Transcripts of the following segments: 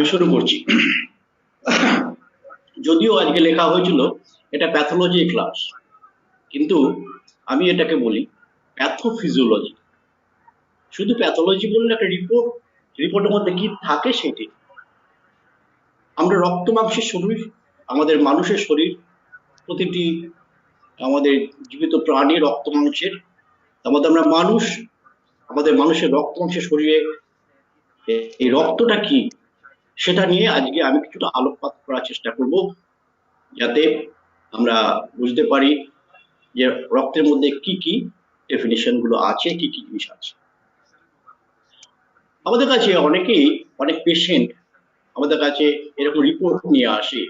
আমি শুরু করছি। যদিও আজকে লেখা হয়েছিল এটা প্যাথোলজি ক্লাস, কিন্তু আমি এটাকে বলি প্যাথোফিজিওলজি। শুধু প্যাথোলজি বললে একটা রিপোর্টের মধ্যে কি থাকে সেটি। আমরা রক্ত মাংসের শরীর, আমাদের মানুষের শরীর, প্রতিটি আমাদের জীবিত প্রাণী রক্ত মাংসের, আমরা মানুষ, আমাদের মানুষের রক্ত মাংসের শরীরে এই রক্তটা কি সেটা নিয়ে আজকে আমি কিছুটা আলোকপাত করার চেষ্টা করব, যাতে আমরা বুঝতে পারি যে রক্তের মধ্যে কি কি ডেফিনিশন গুলো আছে, কি কি জিনিস আছে। আমাদের কাছে অনেক পেশেন্ট আমাদের কাছে এরকম রিপোর্ট নিয়ে আসে।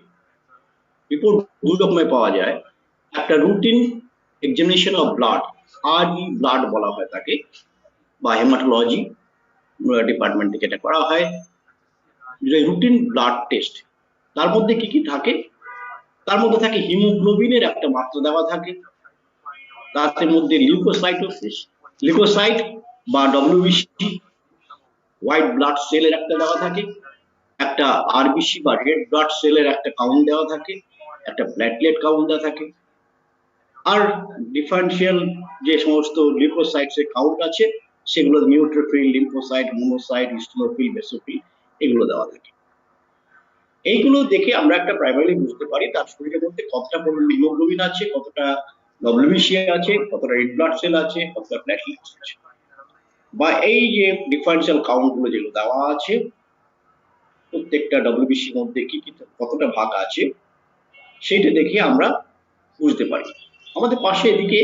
রিপোর্ট দুই রকমের পাওয়া যায়। একটা routine examination of blood, blood বলা হয় তাকে, বা হেমাটোলজি ডিপার্টমেন্টে যেটা করা হয়, রুটিন ব্লাড টেস্ট। তার মধ্যে কি কি থাকে? তার মধ্যে থাকে হিমোগ্লোবিনের একটা মাত্রা দেওয়া থাকে, তার মধ্যে লিউকোসাইট বা ডব্লিউবিসি হোয়াইট ব্লাড সেলের একটা দেওয়া থাকে, একটা আরবিসি বা রেড ব্লাড সেলের একটা কাউন্ট দেওয়া থাকে, একটা প্ল্যাটলেট কাউন্ট দেওয়া থাকে, আর ডিফারেন্সিয়াল যে সমস্ত লিউকোসাইটস এর কাউন্ট আছে সেগুলো নিউট্রোফিল, লিম্ফোসাইট, মোনোসাইট, ইসনোফিল, বেসোফিল এগুলো দেওয়া থাকে। এইগুলো দেখে আমরা একটা প্রাইমারি বুঝতে পারি তার শরীরের মধ্যে কতটা পরিমাণ হিমোগ্লোবিন আছে, কতটা ডব্লিউবিসি আছে, কতটা রেড ব্লাড সেল আছে, কতটা প্ল্যাটলেটস আছে, বা এই যে ডিফারেন্সিয়াল কাউন্ট গুলো যেগুলো দেওয়া আছে, প্রত্যেকটা ডব্লিউবিসির মধ্যে কি কি কতটা ভাগ আছে সেইটা দেখে আমরা বুঝতে পারি। আমাদের পাশে এদিকে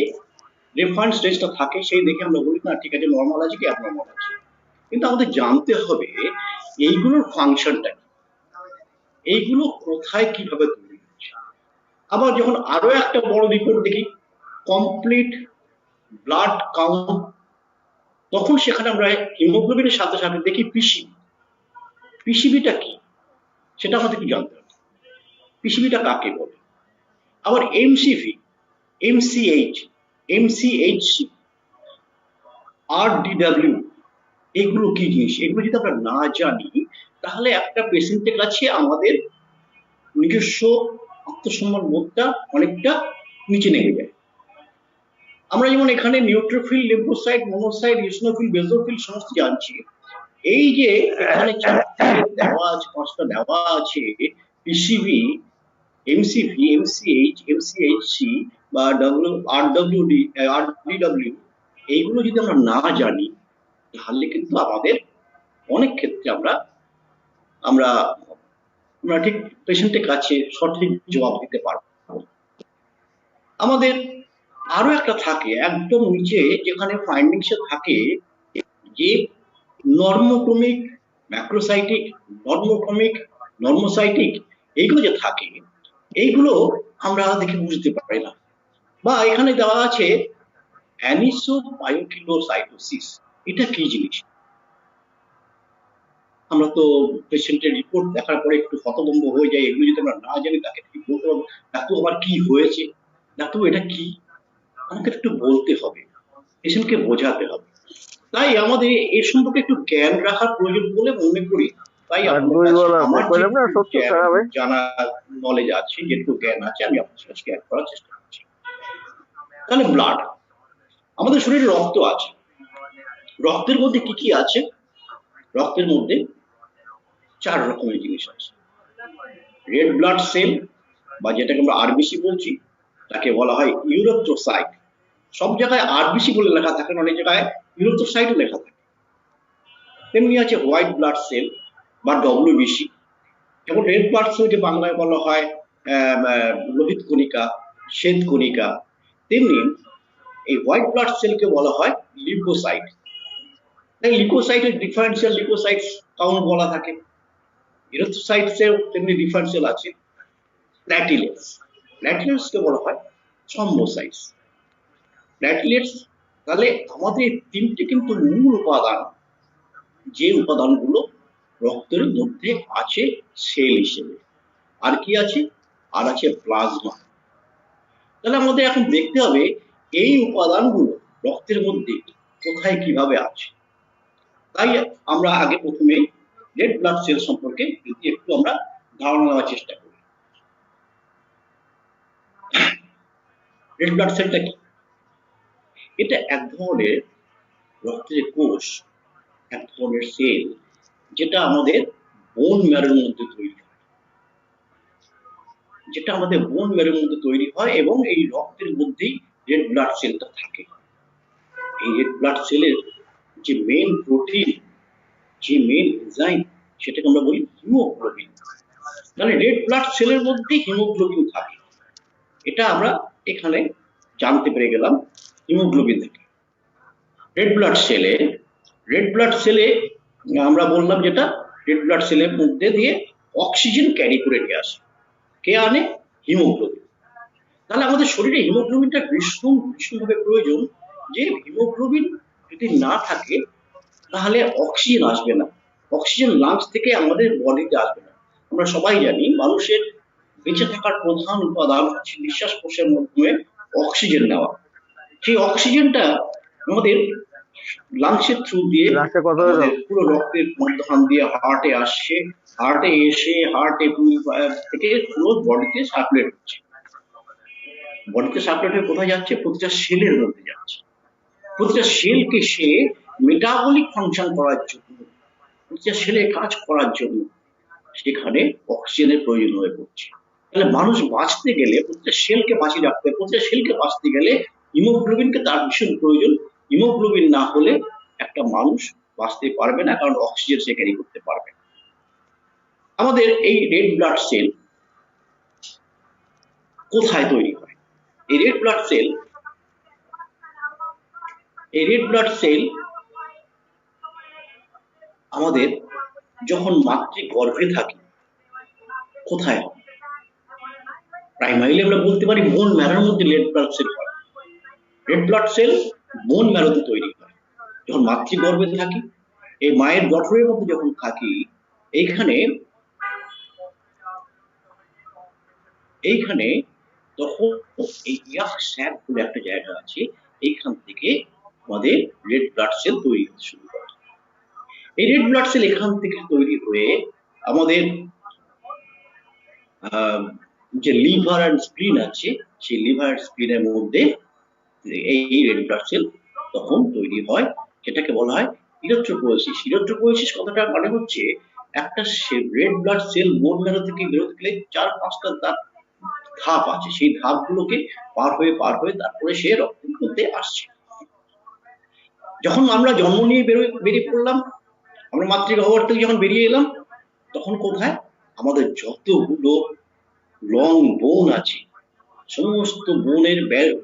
রেফারেন্স টেস্টটা থাকে, সেই দেখে আমরা বলি না ঠিক আছে, নর্মাল আছে কি অ্যাবনর্মাল আছে। কিন্তু আমাদের জানতে হবে এইগুলোর ফাংশনটা কি, এইগুলো কোথায় কিভাবে তৈরি হচ্ছে। আবার যখন আরো একটা বড় রিপোর্ট দেখি, কমপ্লিট ব্লাড কাউন্ট, তখন সেখানে আমরা হিমোগ্লোবিনের সাথে সাথে দেখি পিসিবি। পিসিবিটা কি সেটা আমাদেরকে জানতে হবে, পিসিবিটা কাকে বলে। আবার এমসিভি, এমসিএইচ, এমসিএইচসি, আরডিডব্লিউ, এগুলো কি জিনিস? এগুলো যদি আমরা না জানি তাহলে একটা পেশেন্টের কাছে আমাদের নিজস্ব আত্মসম্মান বোধটা অনেকটা নিচে নেমে যায়। আমরা যেমন এখানে নিউট্রোফিল, লিম্ফোসাইট, মোনোসাইট, ইসনোফিল, বেসোফিল সমস্ত জানছি। এই যে এখানে দেওয়া আছে, পাঁচটা দেওয়া আছে, পিসিবি, এমসিভি, এমসিএইচ, এমসিএইচসি বা আরডিডব্লিউ, এইগুলো যদি আমরা না জানি তাহলে কিন্তু আমাদের অনেক ক্ষেত্রে আমরা ঠিক পেশেন্টের কাছে সঠিক জবাব দিতে পারবো। আমাদের আরো একটা থাকে একদম নিচে, যেখানে ফাইন্ডিংসে থাকে যে নর্মোক্রমিক, ম্যাক্রোসাইটিক, নর্মোসাইটিক, এইগুলো যে থাকে, এইগুলো আমরা দেখে বুঝতে পারি না। বা এখানে দেওয়া আছে অ্যানিসোবায়োকিলোসাইটোসিস, এটা কি জিনিস? আমরা তো পেশেন্টের রিপোর্ট দেখার পরে একটু হতভম্ব হয়ে যাই। এগুলো যদি আমরা না জানি তাকে কি বলতে পারবো? ডাক্তার আমার কি হয়েছে, ডাক্তার এটা কি, আমাকে একটু বলতে হবে, পেশেন্টকে বোঝাতে হবে। তাই আমাদের এর সম্পর্কে একটু জ্ঞান রাখার প্রয়োজন বলে মনে করি। তাই আমার জানা নলেজ আছে, যেটুকু জ্ঞান আছে আমি আপনার সাথে শেয়ার করার চেষ্টা করছি। তাহলে ব্লাড, আমাদের শরীরে রক্ত আছে। রক্তের মধ্যে কি কি আছে? রক্তের মধ্যে 4 রকমের জিনিস আছে। রেড ব্লাড সেল, বা যেটাকে আমরা আরবিসি বলছি, তাকে বলা হয় ইউরোথ্রোসাইট। সব জায়গায় আরবিসি বলে লেখা থাকে, অনেক জায়গায় ইউরোথ্রোসাইটও লেখা থাকে। তেমনি আছে হোয়াইট ব্লাড সেল বা ডব্লিউবিসি। যেমন রেড ব্লাড সেলকে বাংলায় বলা হয় লোহিত কণিকা, শ্বেত কণিকা, তেমনি এই হোয়াইট ব্লাড সেলকে বলা হয় লিউকোসাইট। তাই লিউকোসাইটের ডিফারেন্সিয়াল লিউকোসাইটস কাউন্ট বলা থাকে। ইউরোথ্রোসাইটসের তেমনি ডিফারেন্সিয়াল আছে। প্ল্যাটিলেটস, প্ল্যাটিলেটসকে বলা হয় থ্রম্বোসাইটস। প্ল্যাটিলেটস, তাহলে আমাদের তিনটে কিন্তু মূল উপাদান, যে উপাদানগুলো রক্তের মধ্যে আছে সেল হিসেবে। আর কি আছে? আর আছে প্লাজমা। তাহলে আমাদের এখন দেখতে হবে এই উপাদানগুলো রক্তের মধ্যে কোথায় কিভাবে আছে। তাই আমরা আগে প্রথমে রেড ব্লাড সেল সম্পর্কে যদি একটু আমরা ধারণা নেওয়ার চেষ্টা করি। রেড ব্লাড সেলটা কি? এটা এক ধরনের রক্তের কোষ, এক ধরনের সেল, যেটা আমাদের বোন ম্যারোর মধ্যে তৈরি হয়, এবং এই রক্তের মধ্যেই রেড ব্লাড সেলটা থাকে। এই রেড ব্লাড সেলের যে মেইন প্রোটিন, যে মেইন এনজাইম, সেটাকে আমরা বলি হিমোগ্লোবিন। তাহলে রেড ব্লাড সেলের মধ্যে হিমোগ্লোবিন থাকে, এটা আমরা এখানে জানতে পেরে গেলাম। হিমোগ্লোবিন থাকে রেড ব্লাড সেলে আমরা বললাম যেটা রেড ব্লাড সেলের মধ্যে দিয়ে অক্সিজেন ক্যারি করে নিয়ে আসে। কে আনে? হিমোগ্লোবিন। তাহলে আমাদের শরীরে হিমোগ্লোবিনটা ভীষণভাবে প্রয়োজন। যে হিমোগ্লোবিন যদি না থাকে তাহলে অক্সিজেন আসবে না, অক্সিজেন লাংস থেকে আমাদের বডিতে আসবে না। আমরা সবাই জানি মানুষের বেঁচে থাকার প্রধান উপাদান হচ্ছে নিঃশ্বাস প্রশ্বাসের মাধ্যমে অক্সিজেন নেওয়া। সেই অক্সিজেনটা আমাদের লাংসের থ্রু দিয়ে আমাদের পুরো রক্তের মাধ্যম দিয়ে হার্টে আসছে, হার্টে এসে হার্টে থেকে পুরো বডিতে সার্কুলেট হচ্ছে। বডিতে সার্কুলেট হয়ে কোথায় যাচ্ছে? প্রতিটা সেলের মধ্যে যাচ্ছে। প্রতিটা সেলকে সে মেটাবলিক ফাংশন করার জন্য, প্রতিটা সেলে কাজ করার জন্য সেখানে অক্সিজেনের প্রয়োজন হয়ে পড়ছে। তাহলে মানুষ বাঁচতে গেলে, প্রতিটা সেলকে বাঁচিয়ে রাখতে, প্রতিটা সেলকে বাঁচতে গেলে হিমোগ্লোবিনকে তার ভীষণ প্রয়োজন। হিমোগ্লোবিন না হলে একটা মানুষ বাঁচতে পারবে না, কারণ অক্সিজেন সে ক্যারি করতে পারবে না। আমাদের এই রেড ব্লাড সেল কোথায় তৈরি হয়? এই রেড ব্লাড সেল আমাদের যখন মাতৃগর্ভে থাকি, কোথায় হয়? প্রাইমারিলি আমরা বলতে পারি বোন ম্যারোর মধ্যে রেড ব্লাড সেল হয়। রেড ব্লাড সেল বোন ম্যারোতে তৈরি হয় যখন মাতৃগর্ভে থাকি। এই মায়ের গঠনের মধ্যে যখন থাকি, এইখানে তখন এই ইয়াক স্যাক বলে একটা জায়গা আছে, এইখান থেকে আমাদের রেড ব্লাড সেল তৈরি হতে শুরু করে। এই রেড ব্লাড সেল এখান থেকে তৈরি হয়ে আমাদের যে লিভার অ্যান্ড স্প্লিন আছে, সেই লিভার অ্যান্ড স্প্লিনের মধ্যে এই রেড ব্লাড সেল তখন তৈরি হয়, যেটাকে বলা হয় ইলেকট্রোপোয়েসিস। ইলেকট্রোপোয়েসিস কথাটা মানে হচ্ছে একটা red blood sell bone marrow থেকে বেরোতে গেলে 4-5টা ধাপ আছে, সেই ধাপগুলোকে পার হয়ে তারপরে সে রক্তের মধ্যে আসছে। যখন আমরা জন্ম নিয়ে বেরিয়ে পড়লাম, আমরা মাতৃগর্ভ থেকে যখন বেরিয়ে এলাম, তখন কোথায়? আমাদের যতগুলো লং বোন আছে, সমস্ত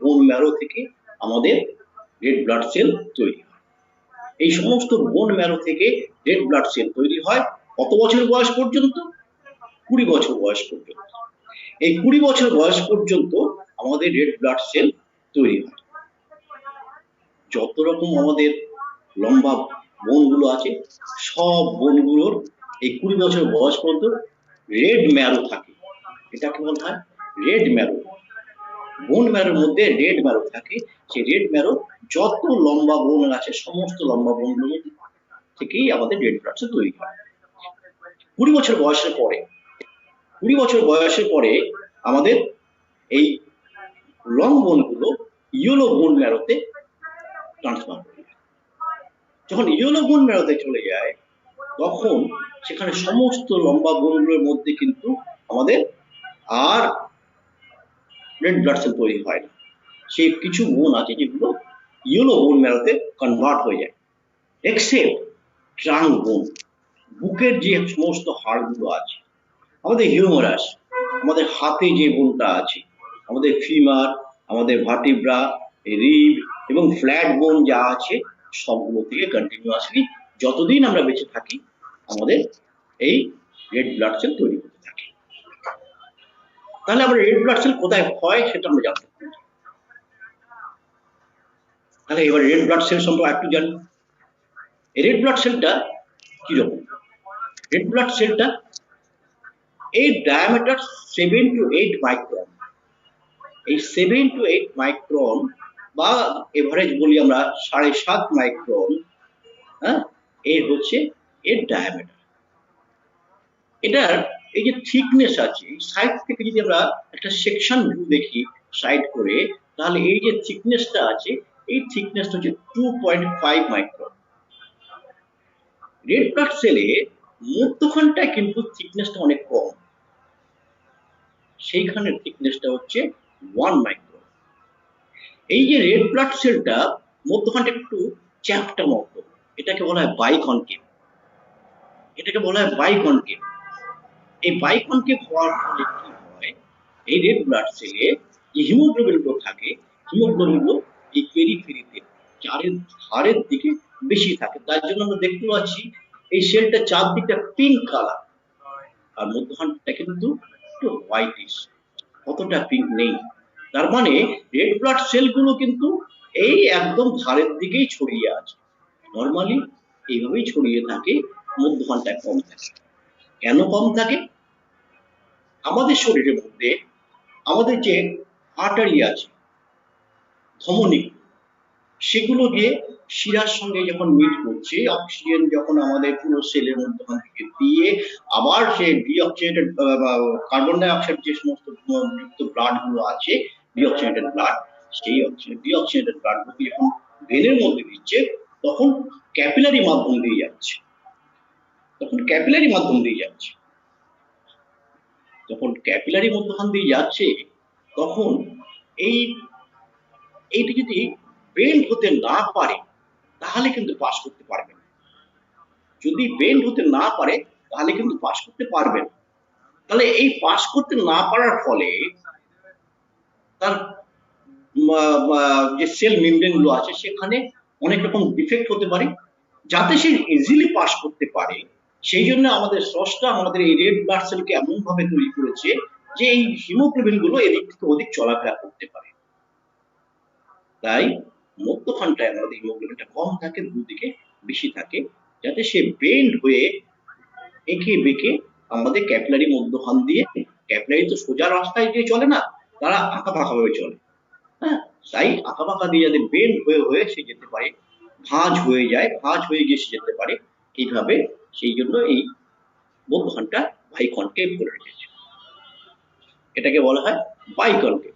বোন ম্যারো থেকে আমাদের রেড ব্লাড সেল তৈরি হয়। এই সমস্ত বোন ম্যারো থেকে রেড ব্লাড সেল তৈরি হয় কত বছর বয়স পর্যন্ত? 20 বছর বয়স পর্যন্ত। এই 20 বছর বয়স পর্যন্ত আমাদের রেড ব্লাড সেল তৈরি হয়। যত রকম আমাদের লম্বা বোনগুলো আছে, সব বোনগুলোর এই 20 বছর বয়স পর্যন্ত রেড ম্যারো থাকে। এটাকে বলা হয় রেড ম্যারো। বোন ম্যারোর মধ্যে রেড ম্যারো থাকে। সেই রেড ম্যারো যত লম্বা বোন আছে, সমস্ত লম্বা বোনগুলোর মধ্যে থেকেই আমাদের রেড ব্লাড সেল তৈরি হয়। 20 বছর বয়সের পরে আমাদের এই লং বোনগুলো ইয়েলো বোন ম্যারোতে ট্রান্সফার হয়ে যায়। যখন ইয়েলো বোন ম্যারোতে চলে যায়, তখন সেখানে সমস্ত লম্বা বোনগুলোর মধ্যে কিন্তু আমাদের আর রেড ব্লাড সেল তৈরি হয় না। সেই কিছু বোন আছে যেগুলো ইয়েলো বোন ম্যারোতে কনভার্ট হয়ে যায়, এক্সেপ্ট ট্রাঙ্ক বোন, বুকের যে সমস্ত হাড়গুলো আছে, আমাদের হিউমারাস, আমাদের হাতে যে বোনটা আছে, আমাদের ফিমার, আমাদের ভার্টিব্রা, রিব এবং ফ্ল্যাট বোন যা আছে, সবগুলো থেকে কন্টিনিউয়াসলি যতদিন আমরা বেঁচে থাকি আমাদের এই রেড ব্লাড সেল তৈরি করতে থাকে। তাহলে আমরা রেড ব্লাড সেল কোথায় হয় সেটা আমরা জানতে পারি। তাহলে এবার রেড ব্লাড সেল সম্পর্কে একটু জানি। এই রেড ব্লাড সেলটা কিরকম? রেড ব্লাড সেলটা এই ডায়ামিটার 7 to 8 মাইক্রন। এই 7 to 8 মাইক্রন বা এভারেজ বলি আমরা 7.5 মাইক্রন, হ্যাঁ, এই হচ্ছে এর ডায়ামিটার। এটার এই যে থিকনেস আছে, সাইড থেকে যদি আমরা একটা সেকশন ভিউ দেখি সাইড করে, তাহলে এই যে থিকনেসটা আছে, এই থিকনেসটা হচ্ছে 2.5 মাইক্রন। রেড ব্লাড সেলে মধ্যখানটায় কিন্তু থিকনেসটা অনেক কম, সেইখানের থিকনেসটা হচ্ছে 1 মাইক্রন। এই যে রেড ব্লাড সেলটা মধ্যখানটা একটু চ্যাপ্টা মতো, এটাকে বলা হয় বাইকনকেভ। এটাকে বলা হয় বাইকনকেভ। এই বাইকনকেভ হওয়ার ফলে কি হয়, এই রেড ব্লাড সেলে যে হিমোগ্লোবিন গুলো থাকে, হিমোগ্লোবিন গুলো এই পেরিফেরিতে চারের ধারের দিকে বেশি থাকে। তার জন্য আমরা দেখতে পাচ্ছি এই সেলটা চারদিকটা পিঙ্ক কালার, আর মধ্যখানটা কিন্তু একটু হোয়াইটিশ, অতটা পিঙ্ক নেই। তার মানে রেড ব্লাড সেলগুলো কিন্তু এই একদম ধারের দিকেই ছড়িয়ে আছে। নর্মালি এইভাবেই ছড়িয়ে থাকে, মধ্যখানটায় কম থাকে। কেন কম থাকে? আমাদের শরীরের মধ্যে আমাদের যে আর্টারি আছে, ধমনী, সেগুলো গিয়ে শিরার সঙ্গে যখন মিট করছে, অক্সিজেন যখন আমাদের পুরো সেলের মধ্যখান থেকে দিয়ে আবার সে ডিঅক্সিজেটেড কার্বন ডাই অক্সাইড যে সমস্ত যুক্ত ব্লাড গুলো আছে, ডিঅক্সিজেটেড ব্লাড, সেই ডিঅক্সিজেটেড ব্লাড গুলো যখন ভেনের মধ্যে দিচ্ছে, তখন ক্যাপিলারি মাধ্যম দিয়ে যাচ্ছে, তখন ক্যাপিলারি মাধ্যম দিয়ে যাচ্ছে যখন ক্যাপিলারি মধ্যখান দিয়ে যাচ্ছে, তখন এই এইটা যদি বেন্ড হতে না পারে, তাহলে কিন্তু পাস করতে পারবে না। যদি বেন্ড হতে না পারে, তাহলে কিন্তু পাস করতে পারবে না। তাহলে এই পাস করতে না পারার ফলে তার যে সেল মেমব্রেন গুলো আছে, সেখানে অনেক রকম ডিফেক্ট হতে পারে। যাতে সে ইজিলি পাস করতে পারে, সেই জন্য আমাদের স্রষ্টা আমাদের এই রেড ব্লাড সেলকে এমন ভাবে তৈরি করেছে যে এই হিমোগ্লোবিন গুলো এদিক থেকে ওদিক চলাফেরা করতে পারে। তাই মধ্যখানটায় আমাদের হিমোগ্লোবিনটা কম থাকে, দুদিকে বেশি থাকে, যাতে সে বেন্ড হয়ে এঁকে বেঁকে আমাদের ক্যাপিলারি মধ্যখান দিয়ে, ক্যাপিলারি তো সোজা রাস্তায় দিয়ে চলে না, তারা আঁকা বাঁকা ভাবে চলে। হ্যাঁ, তাই আঁকা বাঁকা দিয়ে যাতে বেন্ড হয়ে হয়ে সে যেতে পারে, ভাঁজ হয়ে যায়, ভাঁজ হয়ে গিয়ে সে যেতে পারে, এইভাবে। সেই জন্য এই মধ্যখানটা বাইকনকেভ করে রেখেছে, এটাকে বলা হয় বাইকনকেভ।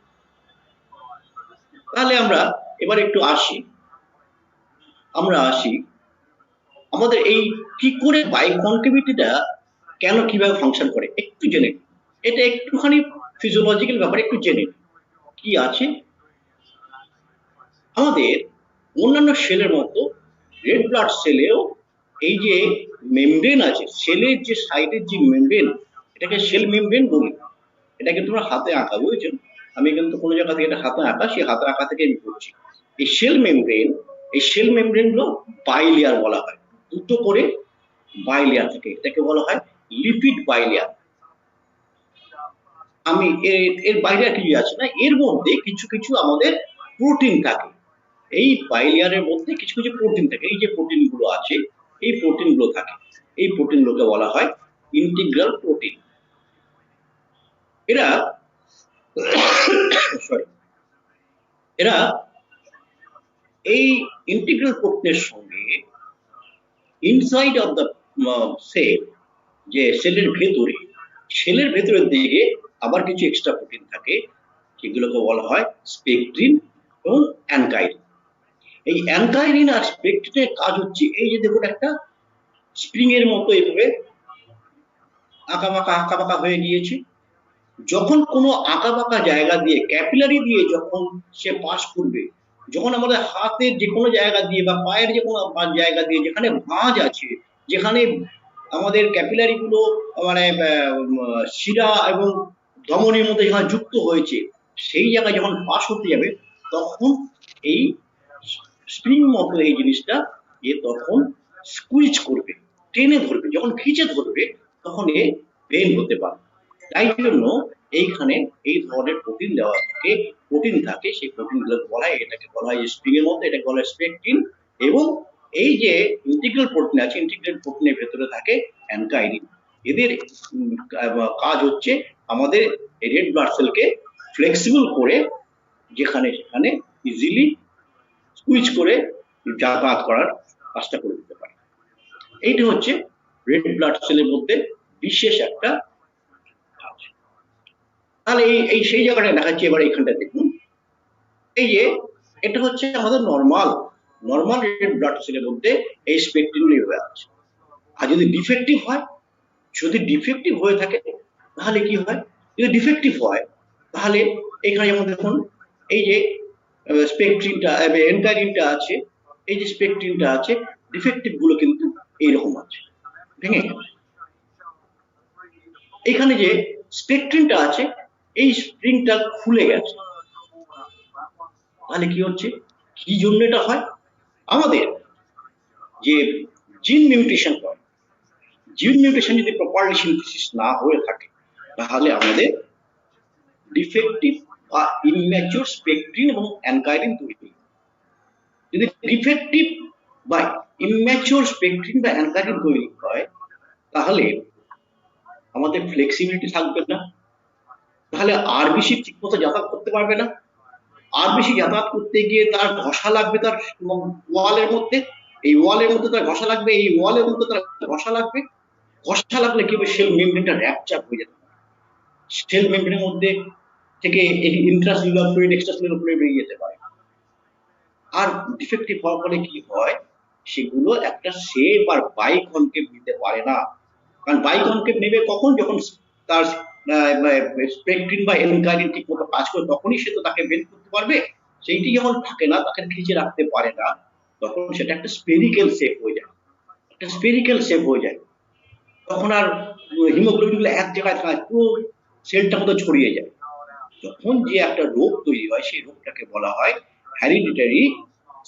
তাহলে আমরা এবার একটু আসি, আমাদের এই কি করে বাইকনকেভিটিটা কেন কিভাবে ফাংশন করে একটু জেনে, এটা একটুখানি ফিজিওলজিক্যাল ব্যাপার, একটু জেনে কি আছে। আমাদের অন্যান্য সেলের মতো রেড ব্লাড সেলেও এই যে মেমব্রেন আছে, সেলের যে সাইডের যে মেমব্রেন, এটাকে সেল মেমব্রেন বলি। এটা কিন্তু তোমরা হাতে আঁকা, বুঝেছেন? আমি কিন্তু কোনো জায়গা থেকে এটা হাতে আঁকা, সেই হাতে আঁকা থেকে আমি করছি। এই সেল মেমব্রেন গুলো বাইলেয়ার বলা হয়, দুটো করে বাইলেয়ার থাকে, এটাকে বলা হয় লিপিড বাইলেয়ার। আমি এর বাইরে আর কিছু আছে না, এর মধ্যে কিছু কিছু আমাদের প্রোটিন থাকে। এই বাইলেয়ারের মধ্যে কিছু কিছু প্রোটিন থাকে, এই যে প্রোটিন গুলো আছে, এই প্রোটিন গুলো থাকে, এই প্রোটিন গুলোকে বলা হয় ইন্টিগ্রাল প্রোটিন। এরা সরি এরা এই ইন্টিগ্রাল প্রোটিনের সঙ্গে ইনসাইড অফ দ্য সেল, যে সেলের ভেতরের দিকে আবার কিছু এক্সট্রা প্রোটিন থাকে, সেগুলোকে বলা হয় স্পেকট্রিন এবং অ্যানকাইরিন। এই অ্যানকাইরিন আর স্পেকট্রিনের কাজ হচ্ছে, এই যে দেখুন একটা স্প্রিং এর মতো এইভাবে আঁকা বাঁকা হয়ে গিয়েছে। যখন কোনো আঁকা বাঁকা জায়গা দিয়ে, ক্যাপিলারি দিয়ে যখন সে পাস করবে, যখন আমাদের হাতের যে কোনো জায়গা দিয়ে বা পায়ের যে কোনো জায়গা দিয়ে যেখানে ভাঁজ আছে, যেখানে আমাদের ক্যাপিলারি গুলো মানে শিরা এবং ধমনীর মধ্যে যেখানে যুক্ত হয়েছে, সেই জায়গায় যখন পাস হতে যাবে, তখন এই স্প্রিং মতো এই জিনিসটা তখন স্কুইজ করবে, টেনে ধরবে, যখন খিচে ধরবে, তখন এ বেন্ড হতে পারে। তাই জন্য এইখানে এই ধরনের প্রোটিন দেওয়া থাকে, সেই প্রোটিন গুলো বলা হয়, এটাকে বলা হয় স্প্রিং এর মতো, এটাকে বলা হয় স্পেকট্রিন। এবং এই যে ইন্টিগ্রাল প্রোটিন আছে, ইন্টিগ্রাল প্রোটিনের ভেতরে থাকে অ্যানকাইরিন। এদের কাজ হচ্ছে আমাদের রেড ব্লাড সেলকে ফ্লেক্সিবল করে যেখানে সেখানে ইজিলি সুইচ করে যাতায়াত করার কাজটা করে দিতে পারে। এইটা হচ্ছে রেড ব্লাড সেলের মধ্যে বিশেষ একটা কাজ। তাহলে এই সেই জায়গাটা দেখাচ্ছি। এবার এইখানটা দেখুন, এই যে এটা হচ্ছে আমাদের নর্মাল রেড ব্লাড সেলের মধ্যে এই স্পেকট্রিন লেভেল আছে। আর যদি ডিফেক্টিভ হয়ে থাকে তাহলে কি হয়? যদি ডিফেক্টিভ হয় তাহলে এখানে যেমন দেখুন, এই যে স্পেকট্রিনটা এনকাইরিনটা আছে, এই যে স্পেকট্রিনটা আছে, ডিফেক্টিভ গুলো কিন্তু এইরকম আছে, ভেঙে গেছে। এখানে যে স্পেকট্রিনটা আছে, এই স্প্রিংটা খুলে গেছে। তাহলে কি হচ্ছে? কি জন্য এটা হয়? আমাদের যে জিন মিউটেশন হয়, জিন মিউটেশন যদি প্রপারলি সিনথেসিস না হয়ে থাকে তাহলে আমাদের ডিফেক্টিভ বা ইম্যাচিউর স্পেকট্রিন এবং অ্যানকাইরিন তৈরি। যদি ডিফেক্টিভ বা ইম্যাচিউর স্পেকট্রিন বা অ্যানকাইরিন তৈরি হয় তাহলে আমাদের ফ্লেক্সিবিলিটি থাকবে না, তাহলে আরবিসি ঠিকমতো যাতায়াত করতে পারবে না। আরবিসি যাতায়াত করতে গিয়ে তার ঘষা লাগবে তার ওয়ালের মধ্যে, এই ওয়ালের মধ্যে তার ঘষা লাগবে, এই ওয়ালের মধ্যে তার ঘষা লাগবে। ঘষা লাগলে কি হবে? সেল মেমব্রেনটা র্যাপচার হয়ে যেতে পারে, সেল মেমব্রেনের মধ্যে থেকে ইন্ট্রাসেলুলার ফ্লুইড এক্সট্রাসেলুলার ফ্লুইড বেরিয়ে যেতে পারে। আর ডিফেক্টিভ হওয়ার ফলে কি হয়? সেগুলো একটা শেপ আর বাই কনকেভ নিতে পারে না। কারণ বাই কনকেভ নেবে কখন? যখন তার স্পেকট্রিন বা এনকাইরিন ঠিক মতো কাজ করে, তখনই সে তো তাকে বের করতে পারবে। সেইটি যখন থাকে না, তাকে খিচে রাখতে পারে না, তখন সেটা একটা স্পেরিক্যাল শেপ হয়ে যায়, একটা স্পেরিক্যাল শেপ হয়ে যায়। তখন আর হিমোগ্লোবিন গুলো এক জায়গায় থাকে, পুরো সেলটা মতো ছড়িয়ে যায়। যখন যে একটা রোগ তৈরি হয়, সেই রোগটাকে বলা হয় হেরিডিটারি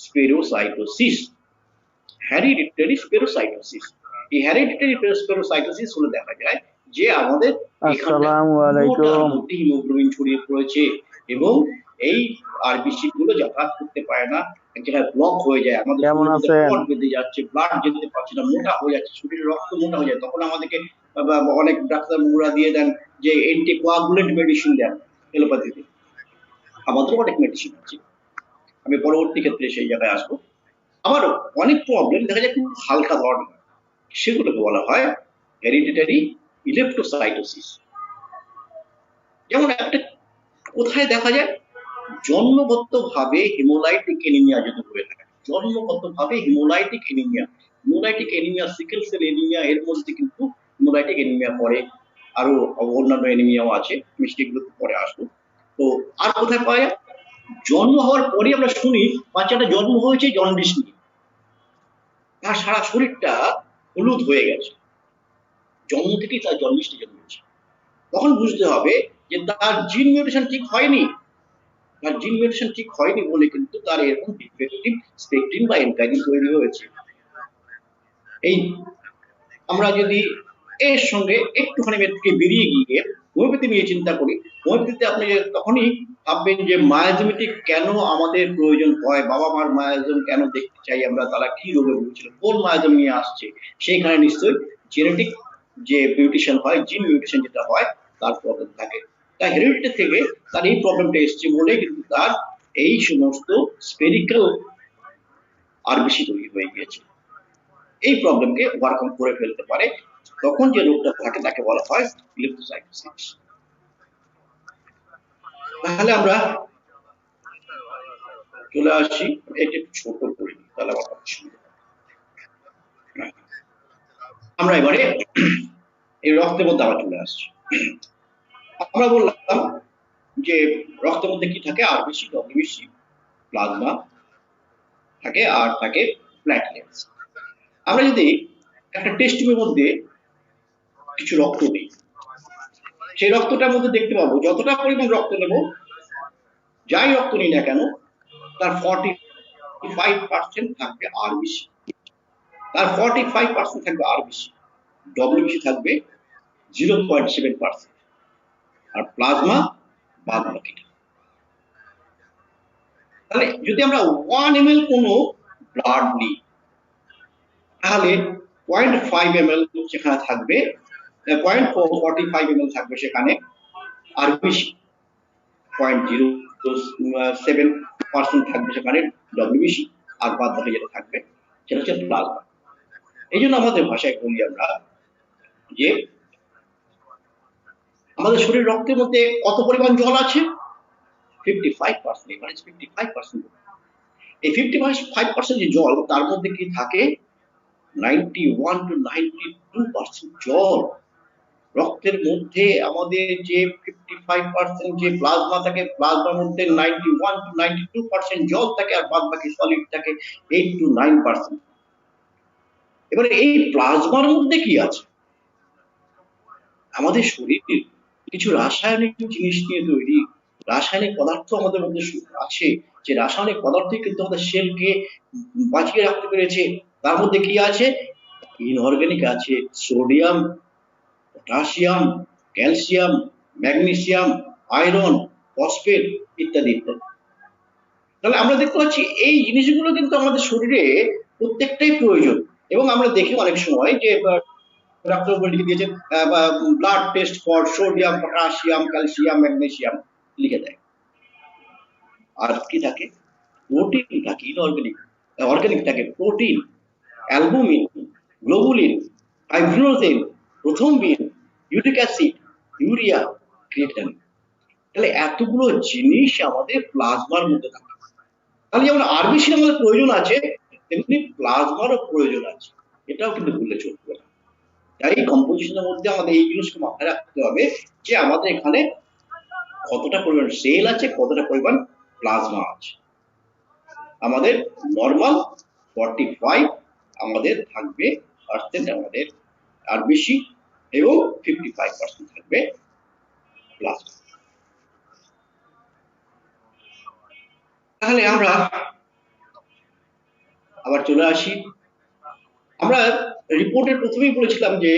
স্পেরোসাইটোসিস। হেরিডিটারি স্পেরোসাইটোসিস। এই হেরিডিটারি স্পেরোসাইটোসিস হলে দেখা যায় যে আমাদের আসসালামু আলাইকুম। মধ্যে হিমোগ্লোবিন ছড়িয়ে পড়েছে এবং এই আরবিসি গুলো যাতায়াত করতে পারে না, এক জায়গায় ব্লক হয়ে যায়, আমাদের কেমন শরীরের মধ্যে আছেন? ক্লট বেঁধে যাচ্ছে, ব্লাড যেতে পারছে না, মোটা হয়ে যাচ্ছে, শরীরে রক্ত মোটা হয়ে যায়। তখন আমাদেরকে অনেক ডাক্তার মুরা দিয়ে দেন যে অ্যান্টিকোয়াগুলেন্ট মেডিসিন দেন এলোপ্যাথিতে। আমাদেরও অনেক মেডিসিন আছে, আমি পরবর্তী ক্ষেত্রে সেই জায়গায় আসবো। আবার অনেক প্রবলেম দেখা যায় খুব হালকা ধরনের, সেগুলোকে বলা হয় হেরিডিটারি ইলেপ্টোসাইটোসিস। যেমন একটা কোথায় দেখা যায়? জন্মগতভাবে হেমোলাইটিক এনিমিয়া যদি হয়ে থাকে, জন্মগতভাবে haemolytic anaemia, sickle cell anaemia, এর মধ্যে কিন্তু হেমোলাইটিক এনিমিয়া পড়ে, আরো অন্যান্য এনিমিয়াও আছে, আমি সেগুলো পরে আসবো। তো আর কোথায় পাওয়া যায়? জন্ম হওয়ার পরে আমরা শুনি বাচ্চাটা জন্ম হয়েছে জন্ডিস নিয়ে, তার সারা শরীরটা হলুদ হয়ে গেছে, জন্ম থেকেই তার জন্ডিসটা জন্মেছে। তখন বুঝতে হবে যে তার জিন মিউটেশন ঠিক হয়নি, তার জিন মিউটেশন ঠিক হয়নি বলে কিন্তু তার এরকম ডিফেক্টিভ স্পেকট্রিন বা এনকাইরিন তৈরি হয়েছে। এই আমরা যদি এর সঙ্গে একটুখানি এর থেকে বেরিয়ে গিয়ে হোমিওপ্যাথি নিয়ে চিন্তা করি, হোমিওপ্যাথিতে আপনি তখনই ভাববেন যে মায়াজমেটিক কেন আমাদের প্রয়োজন হয়, বাবা মার মায়াজম কেন দেখতে চাই আমরা, তারা কি রোগে ভুগছিল, কোন মায়াজম নিয়ে আসছে, সেইখানে নিশ্চয়ই জেনেটিক যে মিউটেশন হয়, জিন মিউটেশন যেটা হয়, তার প্রবলেম থাকে। তাই হেরিডিটি থেকে তার এই প্রবলেমটা এসছে বলে কিন্তু তার এই সমস্ত স্পেরিক্যাল আরবিসি তৈরি হয়ে গিয়েছে। এই প্রবলেমকে ওভারকাম করে ফেলতে পারে, তখন যে রোগটা থাকে তাকে বলা হয় ইলেপ্টোসাইটোসিস। তাহলে আমরা চলে আসছি, এটা একটু ছোট করি তাহলে আমার কথা শুনতে। আমরা এবারে এই রক্তের মধ্যে আবার চলে আসছি। আমরা বললাম যে রক্তের মধ্যে কি থাকে? আরবিসি, ডব্লিউবিসি, প্লাজমা থাকে, আর থাকে প্ল্যাটলেটস। আমরা যদি একটা টেস্ট টিউবের মধ্যে কিছু রক্ত দিই, সেই রক্তটার মধ্যে দেখতে পাবো যতটা পরিমাণ রক্ত নেব, যাই রক্ত নিই না কেন, তার 45% থাকবে আরবিসি, তার 45% থাকবে আরবিসি, ডব্লিউবিসি থাকবে 0.7%, আর প্লাজমা বাদ বাকিটা। তাহলে যদি আমরা 1 ml কোনো ব্লাড নিই, তাহলে 0.5 ml সেখানে থাকবে, 0.45 ml থাকবে সেখানে আরবিসি, 0.07% থাকবে সেখানে ডব্লিউবিসি, আর বাদ বাকি যেটা থাকবে সেটা হচ্ছে প্লাজমা। এই জন্য আমাদের ভাষায় বলি আমরা যে আমাদের শরীর রক্তের মধ্যে কত পরিমাণ জল আছে? 55%। এখানে 55%। এই 55% যে জল, তার মধ্যে কি থাকে? 91 to 92% জল। রক্তের মধ্যে আমাদের যে 55% যে প্লাজমা থাকে, প্লাজমার মধ্যে 91 to 92% জল থাকে, আর বাদ বাকি সলিড থাকে 8 to 9%। এবারে এই প্লাজমার মধ্যে কি আছে? আমাদের শরীরে কিছু রাসায়নিক জিনিস নিয়ে তৈরি, রাসায়নিক পদার্থ আমাদের মধ্যে আছে, যে রাসায়নিক পদার্থই কিন্তু আমাদের সেলকে বাঁচিয়ে রাখতে পেরেছে। তার মধ্যে কি আছে? ইনঅর্গানিক আছে, sodium, potassium, calcium, magnesium, iron, phosphate ইত্যাদি ইত্যাদি। তাহলে আমরা দেখতে পাচ্ছি এই জিনিসগুলো কিন্তু আমাদের শরীরে প্রত্যেকটাই প্রয়োজন। এবং আমরা দেখি অনেক সময় যে ডাক্তার বলে লিখে দিয়েছেন blood test for sodium, potassium, calcium, magnesium লিখে দেয়। আর কি থাকে? প্রোটিন থাকে, ইনঅর্গানিক। অর্গানিক থাকে protein, albumin, globulin, fibrinogen, প্রথমবিন, uric acid, urea, creatinine. তাহলে এতগুলো জিনিস আমাদের প্লাজমার মধ্যে থাকে। তাহলে যেমন আরবিসির আমাদের প্রয়োজন আছে, তেমনি প্লাজমারও প্রয়োজন আছে। এটাও কিন্তু ভুলে চলবে না। তাই কম্পোজিশনের মধ্যে আমাদের এই জিনিসকে মাথায় রাখতে হবে যে আমাদের এখানে কতটা পরিমাণ সেল আছে, কতটা পরিমাণ প্লাজমা আছে। আমাদের নর্মাল 45 আমাদের থাকবে পার্সেন্ট আমাদের আরবিসি, এবং 55% থাকবে প্লাজমা। তাহলে আমরা আবার চলে আসি। আমরা রিপোর্টের প্রথমেই বলেছিলাম যে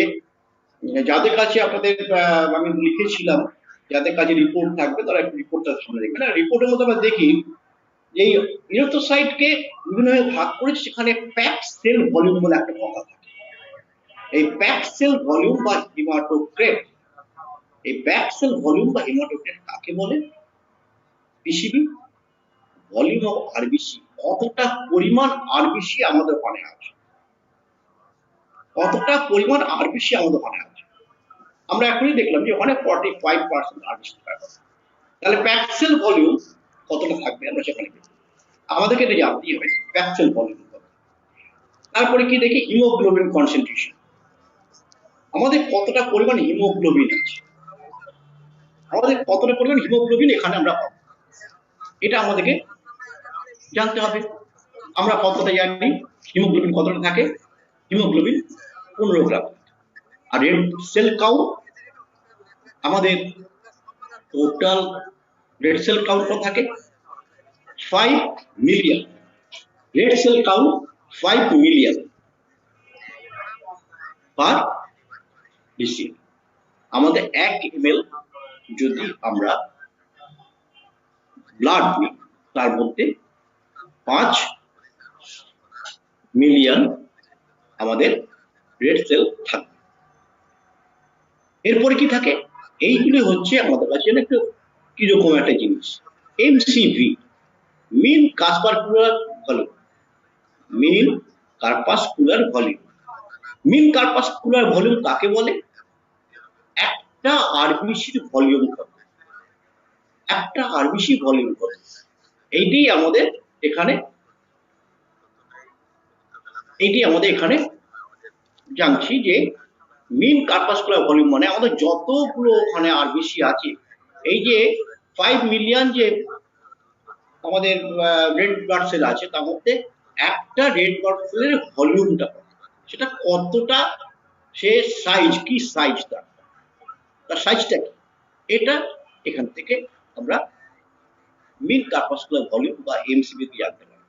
যাদের কাছে আপনাদের আমি লিখেছিলাম যাদের কাছে রিপোর্ট থাকবে তারা একটু রিপোর্টটা সামনে দেখবে। না, রিপোর্টের মধ্যে আমরা দেখি এই ইরিথ্রোসাইটকে বিভিন্নভাবে ভাগ করেছে, সেখানে প্যাকড সেল ভলিউম বলে একটা কথা থাকে। এই প্যাকড সেল ভলিউম বা হিমাটোক্রেট, এই প্যাকড সেল ভলিউম বা হিমাটোক্রেট কাকে বলে? পিসিবি, ভলিউম অফ আরবিসি, কতটা পরিমাণ আরবিসি আমাদের ওখানে আছে, কতটা পরিমাণ আরবিসি আমাদের ওখানে আছে। আমরা এখনই দেখলাম যে ওখানে 45% আরবিসি থাকবে। তাহলে প্যাকড সেল ভলিউম কতটা থাকবে আমরা সেখানে আমাদেরকে এটা জানতেই হবে, প্যাকড সেল ভলিউম কত। তারপরে কি দেখি? হিমোগ্লোবিন কনসেন্ট্রেশন, আমাদের কতটা পরিমাণ হিমোগ্লোবিন আছে, আমাদের কতটা পরিমাণ হিমোগ্লোবিন এখানে আমরা পাবো, এটা আমাদেরকে জানতে হবে। আমরা কতটা জানি হিমোগ্লোবিন কতটা থাকে? Haemoglobin 15 gram. আর রেড সেল কাউন্ট, আমাদের টোটাল রেড সেল কাউন্ট কত থাকে? 5 million. Red cell count 5 million per DC. আমাদের 1 ml যদি আমরা ব্লাড নিই, তার মধ্যে 5 মিলিয়ন আমাদের রেড সেল থাকবে। এরপরে কি থাকে? এইগুলি হচ্ছে আমাদের কাছে একটু কিরকম একটা জিনিস, এমসিভি, মিন কার্পাসকুলার ভলিউম। মিন কার্পাসকুলার ভলিউম, মিন কার্পাসকুলার ভলিউম কাকে বলে? একটা আরবিসির ভলিউম কত, একটা আরবিসি ভলিউম কত, এইটাই আমাদের এখানে জানছি যে মিন কার্পাসকুলার ভলিউম মানে আমাদের যতগুলো ওখানে আরবিসি আছে, এই যে 5 মিলিয়ন যে আমাদের রেড ব্লাড সেল আছে, তার মধ্যে একটা রেড ব্লাড সেলের ভলিউমটা সেটা কতটা, সে সাইজ কি, সাইজ তার সাইজটা কি, এটা এখান থেকে আমরা মিন কার্পাসকুলার ভলিউম বা এমসিভি দিয়ে জানতে পারি।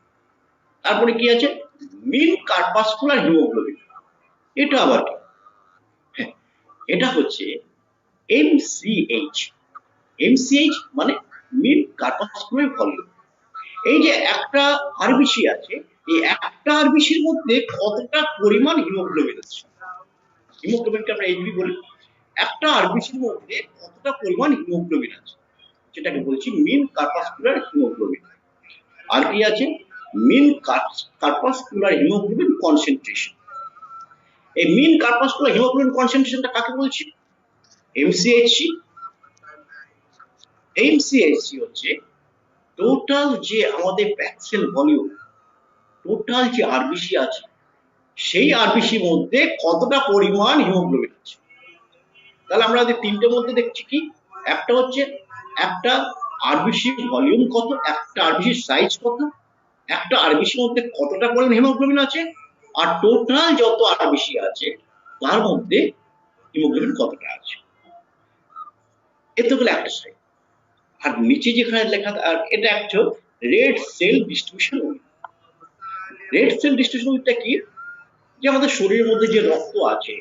তারপরে কি আছে? মিন কার্পাসকুলার হিমোগ্লোবিন, এটা আবার কি? হ্যাঁ, এটা হচ্ছে এমসিএইচ। এমসিএইচ মানে মিন কার্পাসকুলার ভলিউম। এই যে একটা আরবিসি আছে, এই একটা আরবিসির মধ্যে কতটা পরিমাণ হিমোগ্লোবিন আছে, হিমোগ্লোবিনকে আমরা এইচবি বলি। একটা আরবিসির মধ্যে কতটা পরিমাণ হিমোগ্লোবিন আছে, সেটাকে বলছি মিন কার্পাসকুলার হিমোগ্লোবিন। আর কি আছে? মিন কার্পাসকুলার হিমোগ্লোবিন কনসেন্ট্রেশন। এই মিন কার্পাসকুলার হিমোগ্লোবিন কনসেন্ট্রেশনটা কাকে বলছি? এমসিএইচসি এমসিএইচসি হচ্ছে টোটাল যে আমাদের প্যাক্সেল ভলিউম, টোটাল যে আরবিসি আছে সেই আরবিসির মধ্যে কতটা পরিমাণ হিমোগ্লোবিন আছে। তাহলে আমরা তিনটের মধ্যে দেখছি কি, একটা হচ্ছে একটা আরবিসি ভলিউম কত, একটা আরবিসি সাইজ কত, একটা আরবিসির মধ্যে কতটা পরিমাণ হিমোগ্লোবিন আছে, আর টোটাল যত আরবিসি আছে তার মধ্যে হিমোগ্লোবিন কতটা আছে। এত গুলো একটা সাইজ। আর নিচে যেখানে লেখা, আর এটা একটা red cell distribution width. Red cell distribution উইথটা কি, যে আমাদের শরীরের মধ্যে যে রক্ত আছে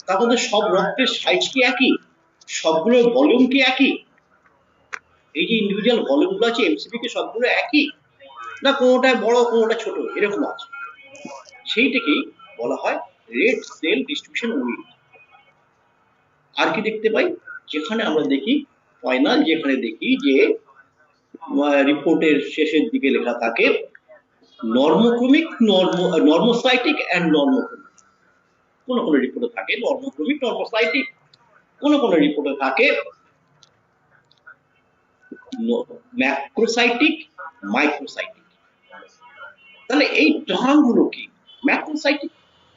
তার মধ্যে সব রক্তের সাইজ কি একই, সবগুলোর ভলিউম কি একই, এই যে ইন্ডিভিজুয়াল ভলিউম গুলো আছে এমসিপি কে সবগুলো একই, না কোনোটা বড় কোনোটা ছোট এরকম আছে, সেইটাকেই বলা হয় রেড সেল ডিস্ট্রিবিউশন উইথ। আর কি দেখতে পাই, যেখানে আমরা দেখি ফাইনাল, যেখানে দেখি যে রিপোর্টের শেষের দিকে লেখা থাকে নর্মোক্রমিক, নর্মোসাইটিক এন্ড নর্মোক্রমিক। কোন কোন রিপোর্টে থাকে নর্মোক্রমিক, নর্মোসাইটিক, কোন কোন রিপোর্টে থাকে ম্যাক্রোসাইটিক, মাইক্রোসাইটিক। তাহলে এই টার্ম গুলো কি, ম্যাক্রোসাইটিক,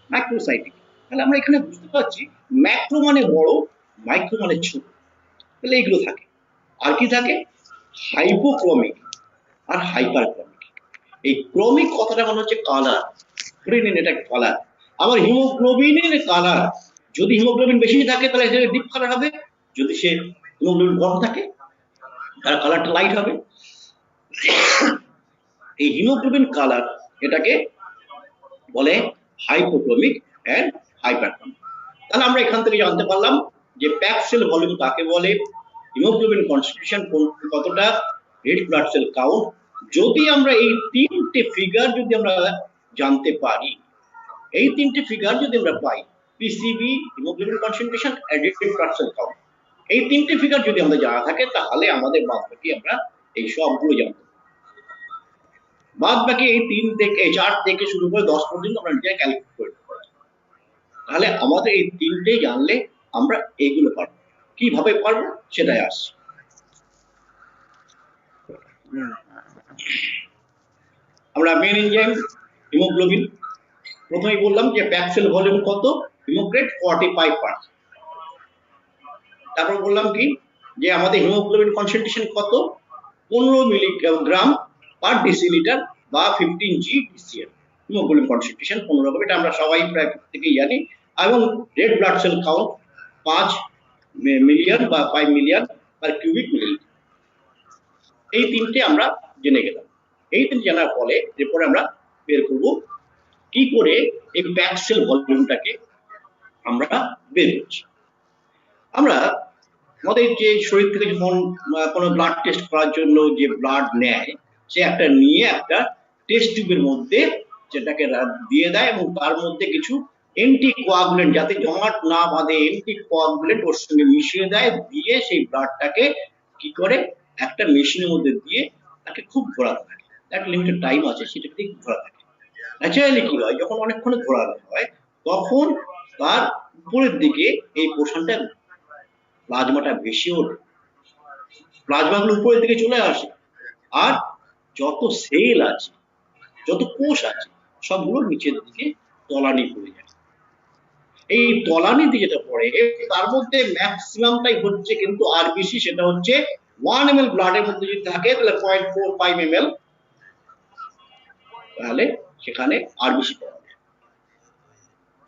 মাইক্রোসাইটিক, তাহলে আমরা এখানে বুঝতে পারছি ম্যাক্রো মানে বড়, মাইক্রো মানে ছোট। তাহলে এইগুলো থাকে। আর কি থাকে, হাইপোক্রমিক আর হাইপারক্রমিক। এই ক্রমিক কথাটা মানে হচ্ছে কালার, ধরে নিন এটা কালার। আবার হিমোগ্লোবিনের কালার, যদি হিমোগ্লোবিন বেশি থাকে তাহলে এটা ডিপ কালার হবে, যদি সে হিমোগ্লোবিন কম থাকে তার কালারটা লাইট হবে। এই হিমোগ্লোবিন কালার এটাকে বলে হাইপোক্রমিক এন্ড হাইপারক্রমিক। তাহলে আমরা এখান থেকে জানতে পারলাম যে প্যাক্সেল ভলিউম কাকে বলে, হিমোগ্লোবিন কনসেন্ট্রেশন কতটা, রেড ব্লাড সেল কাউন্ট। যদি আমরা এই তিনটে ফিগার যদি আমরা জানতে পারি, এই তিনটে ফিগার যদি আমরা পাই, PCV, haemoglobin concentration and red blood cell count, এই তিনটে ফিগার যদি আমাদের জানা থাকে তাহলে আমাদের বাদ বাকি আমরা এই সবগুলো জানতে, বাদ বাকি এই 3 থেকে 4 থেকে শুরু করে 10 পর্যন্ত আমরা নিজে ক্যালকুলেট করতে পারি। তাহলে আমাদের এই তিনটে জানলে আমরা এইগুলো পারবো। কিভাবে পারবো সেটাই আসছে। আমরা মেন এনজাইম হিমোগ্লোবিন, প্রথমেই বললাম যে প্যাক্সেল ভলিউম কত, হিমোগ্রেড 45%। তারপর বললাম কি, যে আমাদের হিমোগ্লোবিন কনসেন্ট্রেশন কত, 15 মিলিগ্রাম পার ডেসিলিটার বা 15 GDCl হিমোগ্লোবিন কনসেন্ট্রেশন 15 গ্রাম, এটা আমরা সবাই প্রায় প্রত্যেকেই জানি। এবং red blood cell count 5 million বা 5 মিলিয়ন পার কিউবিক মিলিলিটার। এই তিনটে আমরা জেনে গেলাম। এই তিনটে জানার ফলে এরপরে আমরা বের করব কি করে এই প্যাক্সেল ভলিউমটাকে আমরা বের করছি। আমরা আমাদের যে শরীর থেকে যখন কোনো ব্লাড টেস্ট করার জন্য যে ব্লাড নেয়, সে একটা নিয়ে একটা টেস্ট টিউবের মধ্যে যেটাকে দিয়ে দেয় এবং তার মধ্যে কিছু অ্যান্টিকোয়াগুলেন্ট, যাতে জমাট না বাঁধে অ্যান্টিকোয়াগুলেন্ট ওর সঙ্গে মিশিয়ে দেয়, দিয়ে সেই ব্লাডটাকে কি করে একটা মেশিনের মধ্যে দিয়ে তাকে খুব ঘোরাতে থাকে, একটা লিমিটেড টাইম আছে সেটাকে ঘোরাতে থাকে। ন্যাচারালি কি হয়, যখন অনেকক্ষণ ঘোরানো হয় তখন তার উপরের দিকে এই পোর্শনটা প্লাজমাটা বেশি ওঠে, প্লাজমাগুলো উপরের দিকে চলে আসে, আর যত সেল আছে, যত কোষ আছে সবগুলো নিচের দিকে তলানি পড়ে যায়। এই তলানিতে যেটা পড়ে তার মধ্যে ম্যাক্সিমামটাই হচ্ছে কিন্তু আরবিসি, সেটা হচ্ছে 1 ml ব্লাডের মধ্যে যদি থাকে তাহলে 0.45 ml, তাহলে সেখানে আরবিসি পাওয়া যায়।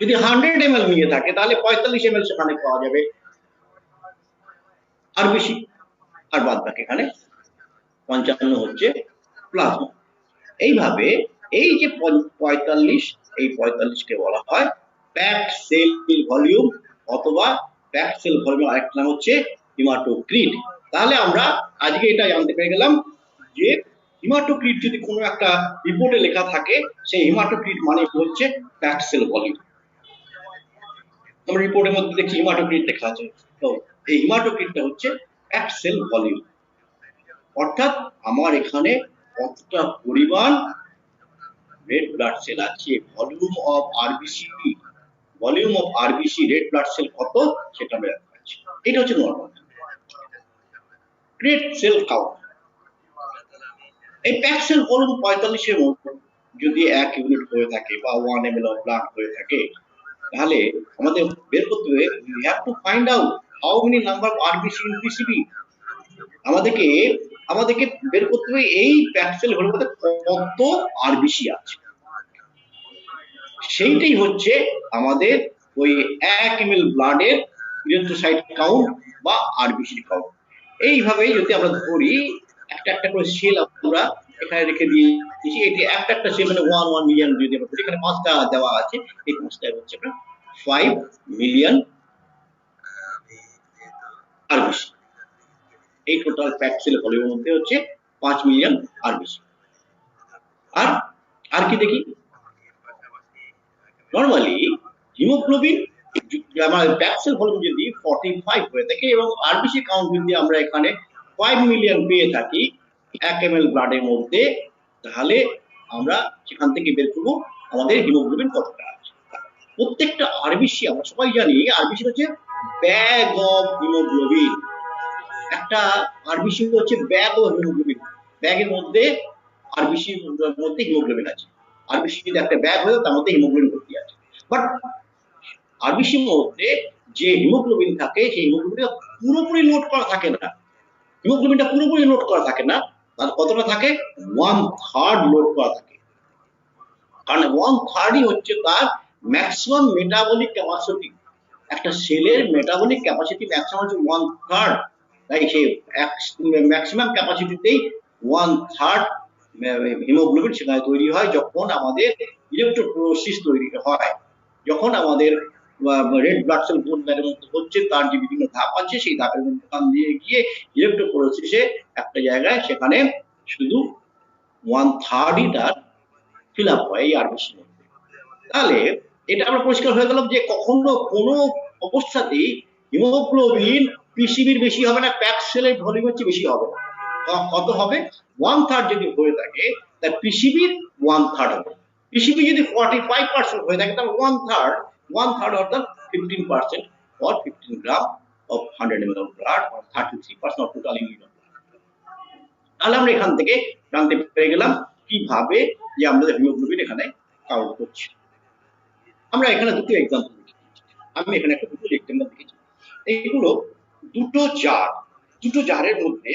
যদি 100 ml নিয়ে থাকে তাহলে 45 ml সেখানে পাওয়া যাবে আরবিসি, আর বাদ বাকি এখানে 55 হচ্ছে প্লাজমা। এইভাবে এই যে 45, এই 45 কে বলা হয় প্যাকড সেল ভলিউম, অথবা প্যাকড সেল ভলিউম আরেকটা নাম হচ্ছে হিমাটোক্রিট। তাহলে আমরা আজকে এটা জানতে পেরে গেলাম যে হিমাটোক্রিট যদি কোনো একটা রিপোর্টে লেখা থাকে, সেই হিমাটোক্রিট মানে হচ্ছে প্যাকড সেল ভলিউম। আমরা রিপোর্টের মধ্যে দেখি হিমাটোক্রিট লেখা আছে, তো এই হিমাটোক্রিটটা হচ্ছে প্যাকড সেল ভলিউম, অর্থাৎ আমার এখানে কতটা পরিমাণ রেড ব্লাড সেল আছে, volume of RBC, volume of RBC red blood sell কত সেটা আমরা জানতে পারছি। এটা হচ্ছে নরমাল। Red cell count. এই প্যাকড সেল ভলিউম 45 এর মধ্যে যদি 1 ইউনিট হয়ে থাকে বা 1 ml অফ ব্লাড হয়ে থাকে, তাহলে আমাদের বের করতে হবে, we have to find out how many number of RBC in PCB। আমাদেরকে আমাদেরকে বের করতে হবে এই প্যাকড সেল ভলিউমে কত আরবিসি আছে। সেইটাই হচ্ছে আমাদের ওই 1 ml ব্লাডের ইরিথ্রোসাইট কাউন্ট বা আরবিসি কাউন্ট। এইভাবে যদি আমরা ধরি, একটা একটা করে সেল আমরা এখানে রেখে দিয়েছি, এটি একটা একটা সেল মানে 1 মিলিয়ন যদি আমরা ধরি, এখানে 5টা দেওয়া আছে, এই 5টা হচ্ছে আপনার 5 মিলিয়ন আরবিসি। এই টোটাল প্যাকড সেল ভলিউমের মধ্যে হচ্ছে 5 মিলিয়ন আরবিসি। আর আর কি দেখি, নরমালি হিমোগ্লোবিন আমার প্যাকড সেল ভলিউম যদি 45 হয়ে থাকে এবং আরবিসি কাউন্ট যদি আমরা এখানে 5 মিলিয়ন পেয়ে থাকি 1 ml ব্লাডের মধ্যে, তাহলে আমরা সেখান থেকে বের করব আমাদের হিমোগ্লোবিন কতটা আছে। প্রত্যেকটা আরবিসি আমরা সবাই জানি আরবিসি হচ্ছে ব্যাগ অফ হিমোগ্লোবিন। একটা আরবিসি হচ্ছে ব্যাগ অফ হিমোগ্লোবিন, ব্যাগের মধ্যে আরবিসির মধ্যে হিমোগ্লোবিন আছে। আরবিসি যদি একটা ব্যাগ হয় তার মধ্যে হিমোগ্লোবিন ভর্তি আছে। বাট আরবিসির মধ্যে যে হিমোগ্লোবিন থাকে সেই হিমোগ্লোবিনটা পুরোপুরি লোড করা থাকে না। হিমোগ্লোবিনটা পুরোপুরি লোড করা থাকে না, তার কতটা থাকে, 1/3 লোড করা থাকে। কারণ 1/3ই হচ্ছে তার ম্যাক্সিমাম মেটাবলিক ক্যাপাসিটি। একটা সেলের মেটাবলিক ক্যাপাসিটি ম্যাক্সিমাম হচ্ছে 1/3। তাই সেই ম্যাক্সিমাম ক্যাপাসিটিতেই 1/3 হিমোগ্লোবিন সেখানে তৈরি হয় যখন আমাদের ইলেকট্রোপোরেসিস তৈরি হয়, যখন আমাদের রেড ব্লাড সেল গ্রোথের মধ্যে হচ্ছে, তার যে বিভিন্ন ধাপ আছে সেই ধাপের মধ্যে দিয়ে গিয়ে ইলেকট্রোপোরেসিসে একটা জায়গায় সেখানে শুধু 1/3ই তার ফিল আপ হয় এই আরবিসির মধ্যে। তাহলে এটা আমরা পরিষ্কার হয়ে গেলাম যে কখনো কোনো অবস্থাতেই হিমোগ্লোবিন পিসিবির বেশি হবে না, প্যাকড সেলের ভলিউমের চেয়ে বেশি হবে না। কত হবে, 1/3 যদি হয়ে থাকে তার পিসিবির 1/3 হবে। পিসিবি যদি 45% হয়ে থাকে তাহলে 1/3 অর্থাৎ 15% or 15 gram of 100 ml of blood or 33% of total unit of blood। তাহলে আমরা এখান থেকে জানতে পেরে গেলাম কিভাবে যে আমাদের হিমোগ্লোবিন এখানে কাউন্ট করছে। আমরা এখানে দুটো এক্সাম্পল দেখেছি, আমি এখানে একটা দুটো এক্সাম্পল দেখেছি। এইগুলো দুটো জারের মধ্যে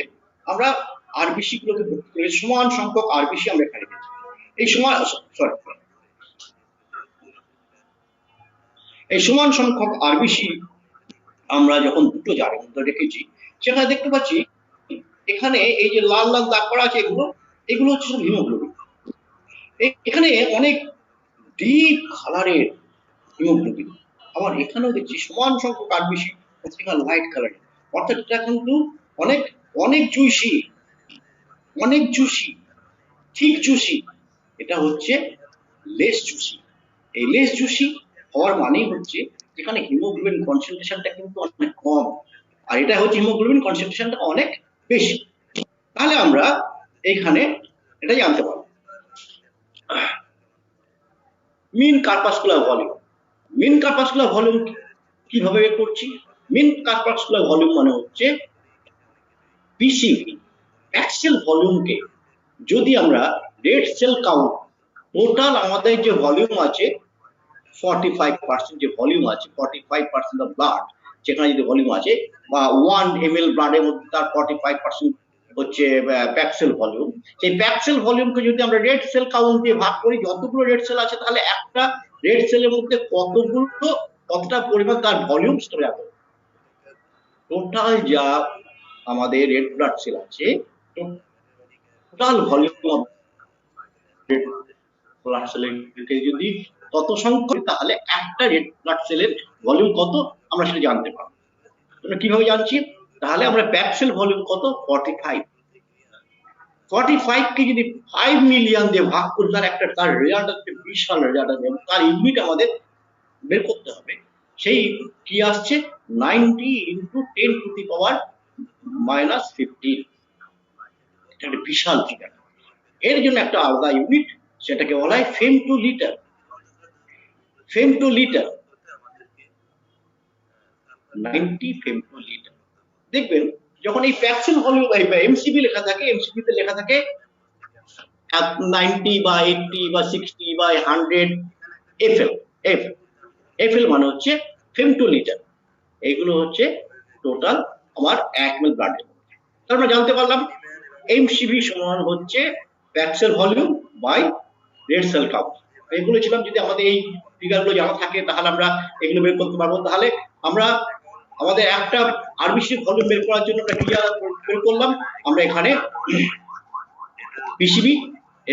আমরা আরবিসি গুলোকে ভর্তি করে সমান সংখ্যক আরবিসি আমরা এখানে রেখেছি। এই সমান সংখ্যক আরবিসি আমরা যখন দুটো জারের মধ্যে রেখেছি, সেখানে দেখতে পাচ্ছি এখানে এই যে লাল লাল দাগ করা আছে এগুলো হচ্ছে সব হিমোগ্লোবিন। এখানে অনেক ডিপ কালারের হিমোগ্লোবিন, আবার এখানেও দেখছি সমান সংখ্যক আরবিসি এখানে লাইট কালারের, অর্থাৎ এটা কিন্তু অনেক অনেক জুসি, ঠিক জুসি। এটা হচ্ছে লেস জুসি। এই লেস জুসি হওয়ার মানেই হচ্ছে এখানে হিমোগ্লোবিন কনসেন্ট্রেশনটা কিন্তু অনেক কম, আর এটা হচ্ছে হিমোগ্লোবিন কনসেন্ট্রেশনটা অনেক বেশি। তাহলে আমরা এখানে এটা জানতে পারবো। মিন কর্পাসকুলার ভলিউম, মিন কর্পাসকুলার ভলিউম কিভাবে বের করছি? মিন কর্পাসকুলার ভলিউম মানে হচ্ছে পিসিবি অ্যাক্সেল ভলিউমকে যদি আমরা রেড সেল কাউন্ট, টোটাল আমাদের যে ভলিউম আছে 45% যে ভলিউম আছে, 45% অফ ব্লাড যেখানে যদি ভলিউম আছে, বা 1 ml ব্লাডের মধ্যে তার 45% হচ্ছে প্যাকড সেল ভলিউম। সেই প্যাকড সেল ভলিউমকে যদি আমরা রেড সেল কাউন্ট দিয়ে ভাগ করি, যতগুলো রেড সেল আছে তাহলে একটা রেড সেলের মধ্যে কতটা পরিমাণ তার ভলিউম সেটা যাবে। টোটাল যা আমাদের রেড ব্লাড সেল আছে, total volume of red blood সেলের যদি কত সংখ্যক, তাহলে একটা রেড ব্লাড সেলের ভলিউম কত আমরা সেটা জানতে পারবো। কিভাবে জানছি? তাহলে আমরা প্যাকড সেল ভলিউম কত, 45 কে যদি 5 মিলিয়ন দিয়ে ভাগ করি, তার রেজাল্ট হচ্ছে বিশাল রেজাল্ট আসবে। তার ইউনিট আমাদের বের করতে হবে। সেই কি আসছে, 90 into 10 to the power -15। এটা একটা বিশাল ফিগার। এর জন্য একটা আলাদা ইউনিট, সেটাকে বলা হয় ফেমটোলিটার। ফেমটোলিটার 90 ফেমটোলিটার। দেখবেন যখন এই প্যাক্সেল ভলিউম এমসিবি লেখা থাকে, এমসিবি তে লেখা থাকে 90 বা 80 বা 60 বা 100 এফএল। এফএল মানে হচ্ছে ফেমটোলিটার। এইগুলো হচ্ছে টোটাল আমার 1 ml ব্লাডের। তার আমরা জানতে পারলাম এমসিবি সমান হচ্ছে packed cell volume by red cell count. এই বলেছিলাম যদি আমাদের এই ফিগারগুলো জানা থাকে তাহলে আমরা এগুলো বের করতে পারবো। তাহলে আমরা আমাদের একটা আরবিসি ভলিউম বের করার জন্য একটা ক্রিয়া বের করলাম। আমরা এখানে পিসিবি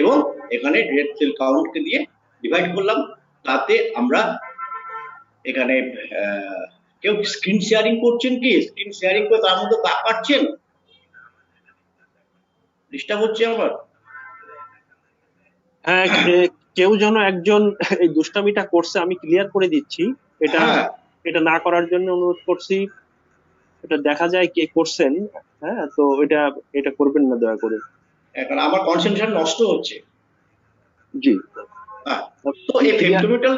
এবং এখানে রেড সেল কাউন্টকে দিয়ে ডিভাইড করলাম। তাতে আমরা এখানে কেউ স্ক্রিন শেয়ারিং করছেন কি? স্ক্রিন শেয়ারিং করে তার মধ্যে দাগ কাটছেন? ডিস্টার্ব হচ্ছে আমার? হ্যাঁ, কেউ যেন একজন এই দুষ্টামিটা করছে, আমি ক্লিয়ার করে দিচ্ছি। এটা হ্যাঁ এটা না করার জন্য অনুরোধ করছি। এটা দেখা যায় কে করছেন। হ্যাঁ, তো এটা এটা করবেন না দয়া করে। এখন আমার কনসেন্ট্রেশন নষ্ট হচ্ছে। জি, তো এই ফেমটোমিটার,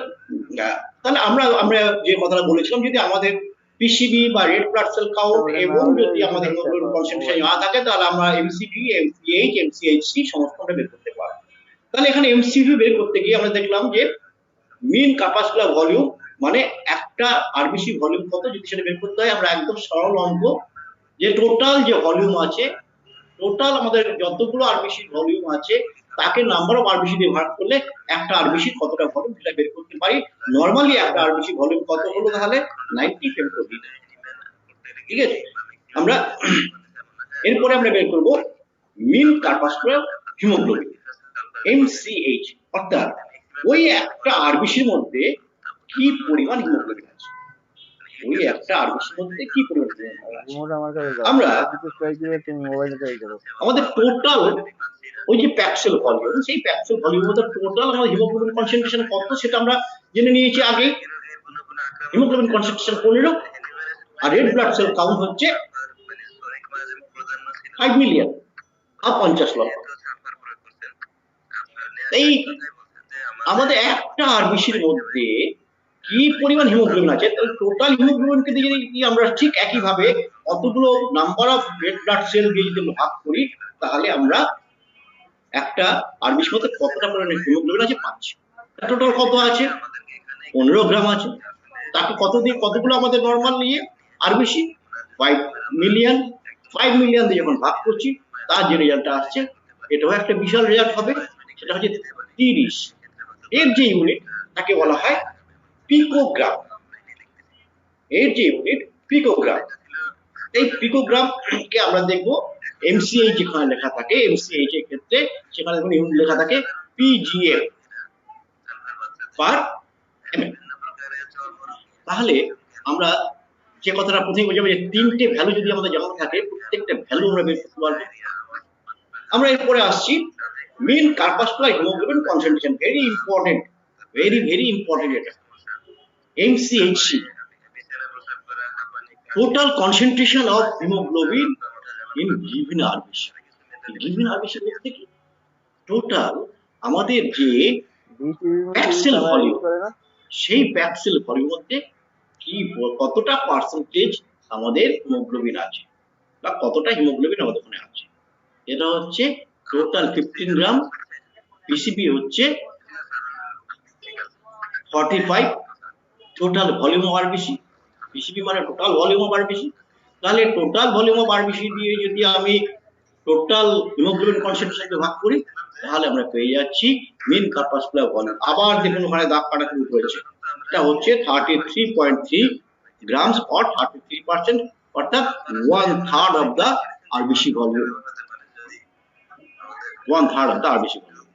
তাহলে আমরা আমরা যে কথাটা বলেছিলাম, যদি আমাদের পিসিবি বা রেড ব্লাড সেল কাউন্ট এবং যদি আমাদের হিমোগ্লোবিন কনসেন্ট্রেশন না থাকে তাহলে আমরা এমসিবি, এমসিএইচ, এমসিএইচসি সমস্তটা বের করতে পারবো। তাহলে এখানে এমসিবি বের করতে গিয়ে আমরা দেখলাম যে মিন কার্পাসকুলার ভলিউম মানে একটা আরবিসি ভলিউম কত, যদি সেটা বের করতে হয় আমরা একদম সরল অঙ্ক, যে টোটাল যে ভলিউম আছে, টোটাল আমাদের যতগুলো আরবিসি ভলিউম আছে তাকে নাম্বার অফ আরবিসি দিয়ে ভাগ করলে একটা আরবিসি কতটা ভলিউম সেটা বের করতে পারি। নরমালি একটা আরবিসি ভলিউম কত হলো তাহলে 90 ফেমটোলিটার। ঠিক আছে, আমরা এরপরে আমরা বের করব মিন কার্পাসকুলার হিমোগ্লোবিন এমসিএইচ, অর্থাৎ ওই একটা আরবিসির মধ্যে কি পরিমাণ হিমোগ্লোবিন আছে, ওই একটা আরবিসির মধ্যে কি পরিমাণ হিমোগ্লোবিন আছে। আমরা আমাদের টোটাল ওই যে প্যাক্সেল ভলিউম, সেই প্যাক্সেল ভলিউমের মধ্যে টোটাল আমাদের হিমোগ্লোবিন কনসেন্ট্রেশন কত সেটা আমরা জেনে নিয়েছি আগে। হিমোগ্লোবিন কনসেন্ট্রেশন 15 আর রেড ব্লাড সেল কাউন্ট হচ্ছে 5 মিলিয়ন বা 50 লক্ষ। এই আমাদের একটা আরবিসির মধ্যে কি পরিমাণ হিমোগ্লোবিন আছে, তাহলে টোটাল হিমোগ্লোবিনকে দিয়ে যদি আমরা ঠিক একই ভাবে কতগুলো number of red blood sell দিয়ে যদি ভাগ করি তাহলে আমরা একটা আরবিসির মধ্যে কতটা পরিমাণে হিমোগ্লোবিন আছে পাচ্ছি। টোটাল কত আছে? 15 গ্রাম আছে। তাকে কতগুলো আমাদের নরমাল নিয়ে আরবিসি 5 মিলিয়ন, 5 মিলিয়ন দিয়ে যখন ভাগ করছি তার যে রেজাল্টটা আসছে এটাও একটা বিশাল রেজাল্ট হবে। সেটা হচ্ছে 30। এর যে ইউনিট তাকে বলা হয় পিকোগ্রাম। এর যে ইউনিট পিকোগ্রাম। এই পিকোগ্রাম কে আমরা দেখব এমসিএইচ যেখানে লেখা থাকে, এমসিএইচ এর ক্ষেত্রে সেখানে ইউনিট লেখা থাকে পিজিএম পার এমএল। তাহলে আমরা যে কথাটা প্রথমে বললাম যে তিনটে ভ্যালু যদি আমাদের জানা থাকে প্রত্যেকটা ভ্যালু আমরা বের করতে পারবো। আমরা এরপরে আসছি mean corpuscular haemoglobin concentration, very important, very important. এটা MCHC, total concentration of hemoglobin in given RBC. given RBC বলতে কি টোটাল আমাদের যে প্যাক্সেল ভলিউম, সেই প্যাক্সেল ভলিউম মধ্যে কি কতটা পার্সেন্টেজ আমাদের হিমোগ্লোবিন আছে বা কতটা হিমোগ্লোবিন আমাদের ওখানে আছে। এটা হচ্ছে টোটাল 15 গ্রাম, পিসিবি হচ্ছে 45, total volume of RBC, PCB মানে টোটাল ভলিউম অফ আরবিসি। তাহলে টোটাল ভলিউম অফ আরবিসি দিয়ে যদি আমি টোটাল হিমোগ্লোবিন কনসেন্ট্রেশনকে ভাগ করি তাহলে আমরা পেয়ে যাচ্ছি মিন কার্পাসকুলার ভলিউম। আবার দেখুন ওখানে দাগ কাটা শুরু হয়েছে, এটা হচ্ছে 33.3 গ্রামস অর 33%, অর্থাৎ 1/3 of the RBC volume, 1/3 of the RBC volume.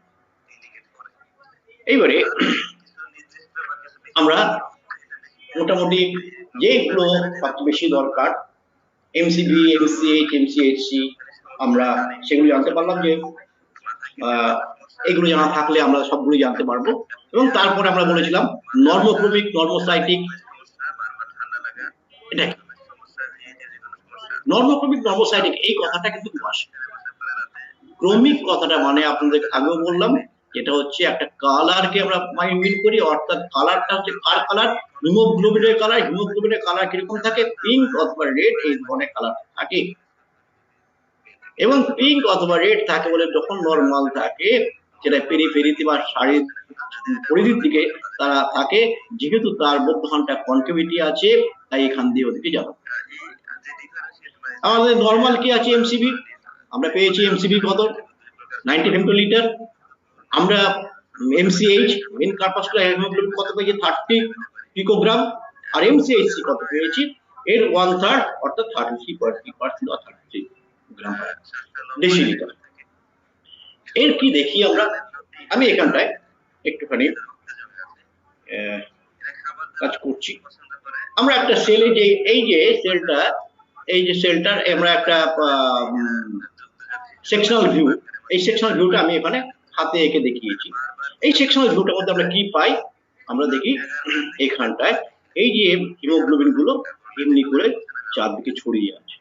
এইবারে আমরা মোটামুটি যেগুলো সবচেয়ে বেশি দরকার এমসিবি, এমসিএইচ, এমসিএইচসি, আমরা সেগুলো জানতে পারলাম যে এগুলো জানা থাকলে আমরা সবগুলো জানতে পারবো। এবং তারপরে আমরা বলেছিলাম নর্মোক্রমিক, নর্মোসাইটিক। এটা নর্মোক্রমিক, নর্মোসাইটিক এই কথাটা কিন্তু আসে। ক্রমিক কথাটা মানে আপনাদের আগেও বললাম এটা হচ্ছে একটা কালারকে আমরা মিন করি, অর্থাৎ কালারটা হচ্ছে কার কালার, হিমোগ্লোবিনের কালার। হিমোগ্লোবিনের কালার কিরকম থাকে? পিঙ্ক অথবা রেড, এই ধরনের কালার থাকে। এবং পিঙ্ক অথবা রেড থাকে বলে যখন নর্মাল থাকে সেটা পেরিফেরিতে বা শারীর পরিধির দিকে তারা থাকে, যেহেতু তার মধ্যখানটা কনকেভিটি আছে তাই এখান দিয়ে ওদিকে যাবে। আমাদের নর্মাল কি আছে এমসিবি, আমরা পেয়েছি এমসিবি কত 90 ফেমটোলিটার। আমরা এমসিএইচ মেন কার্পাসকুলার হিমোগ্লোবিন কত পেয়েছি 30 পিকোগ্রাম, আর এমসিএইচসি কত পেয়েছি এর 1/3 অর্থাৎ 33% বা 33 গ্রাম ডেসিলিটার। এর কি দেখি আমরা, আমি এখানটায় একটুখানি কাজ করছি। আমরা একটা সেলে যে এই যে সেলটার আমরা একটা সেকশনাল ভিউ, এই সেকশনাল ভিউটা আমি এখানে হাতে এঁকে দেখিয়েছি। এই সেকশনাল ভিউটার মধ্যে আমরা কি পাই, আমরা দেখি এখানটায় এই যে হিমোগ্লোবিন গুলো এমনি করে চারদিকে ছড়িয়ে আছে,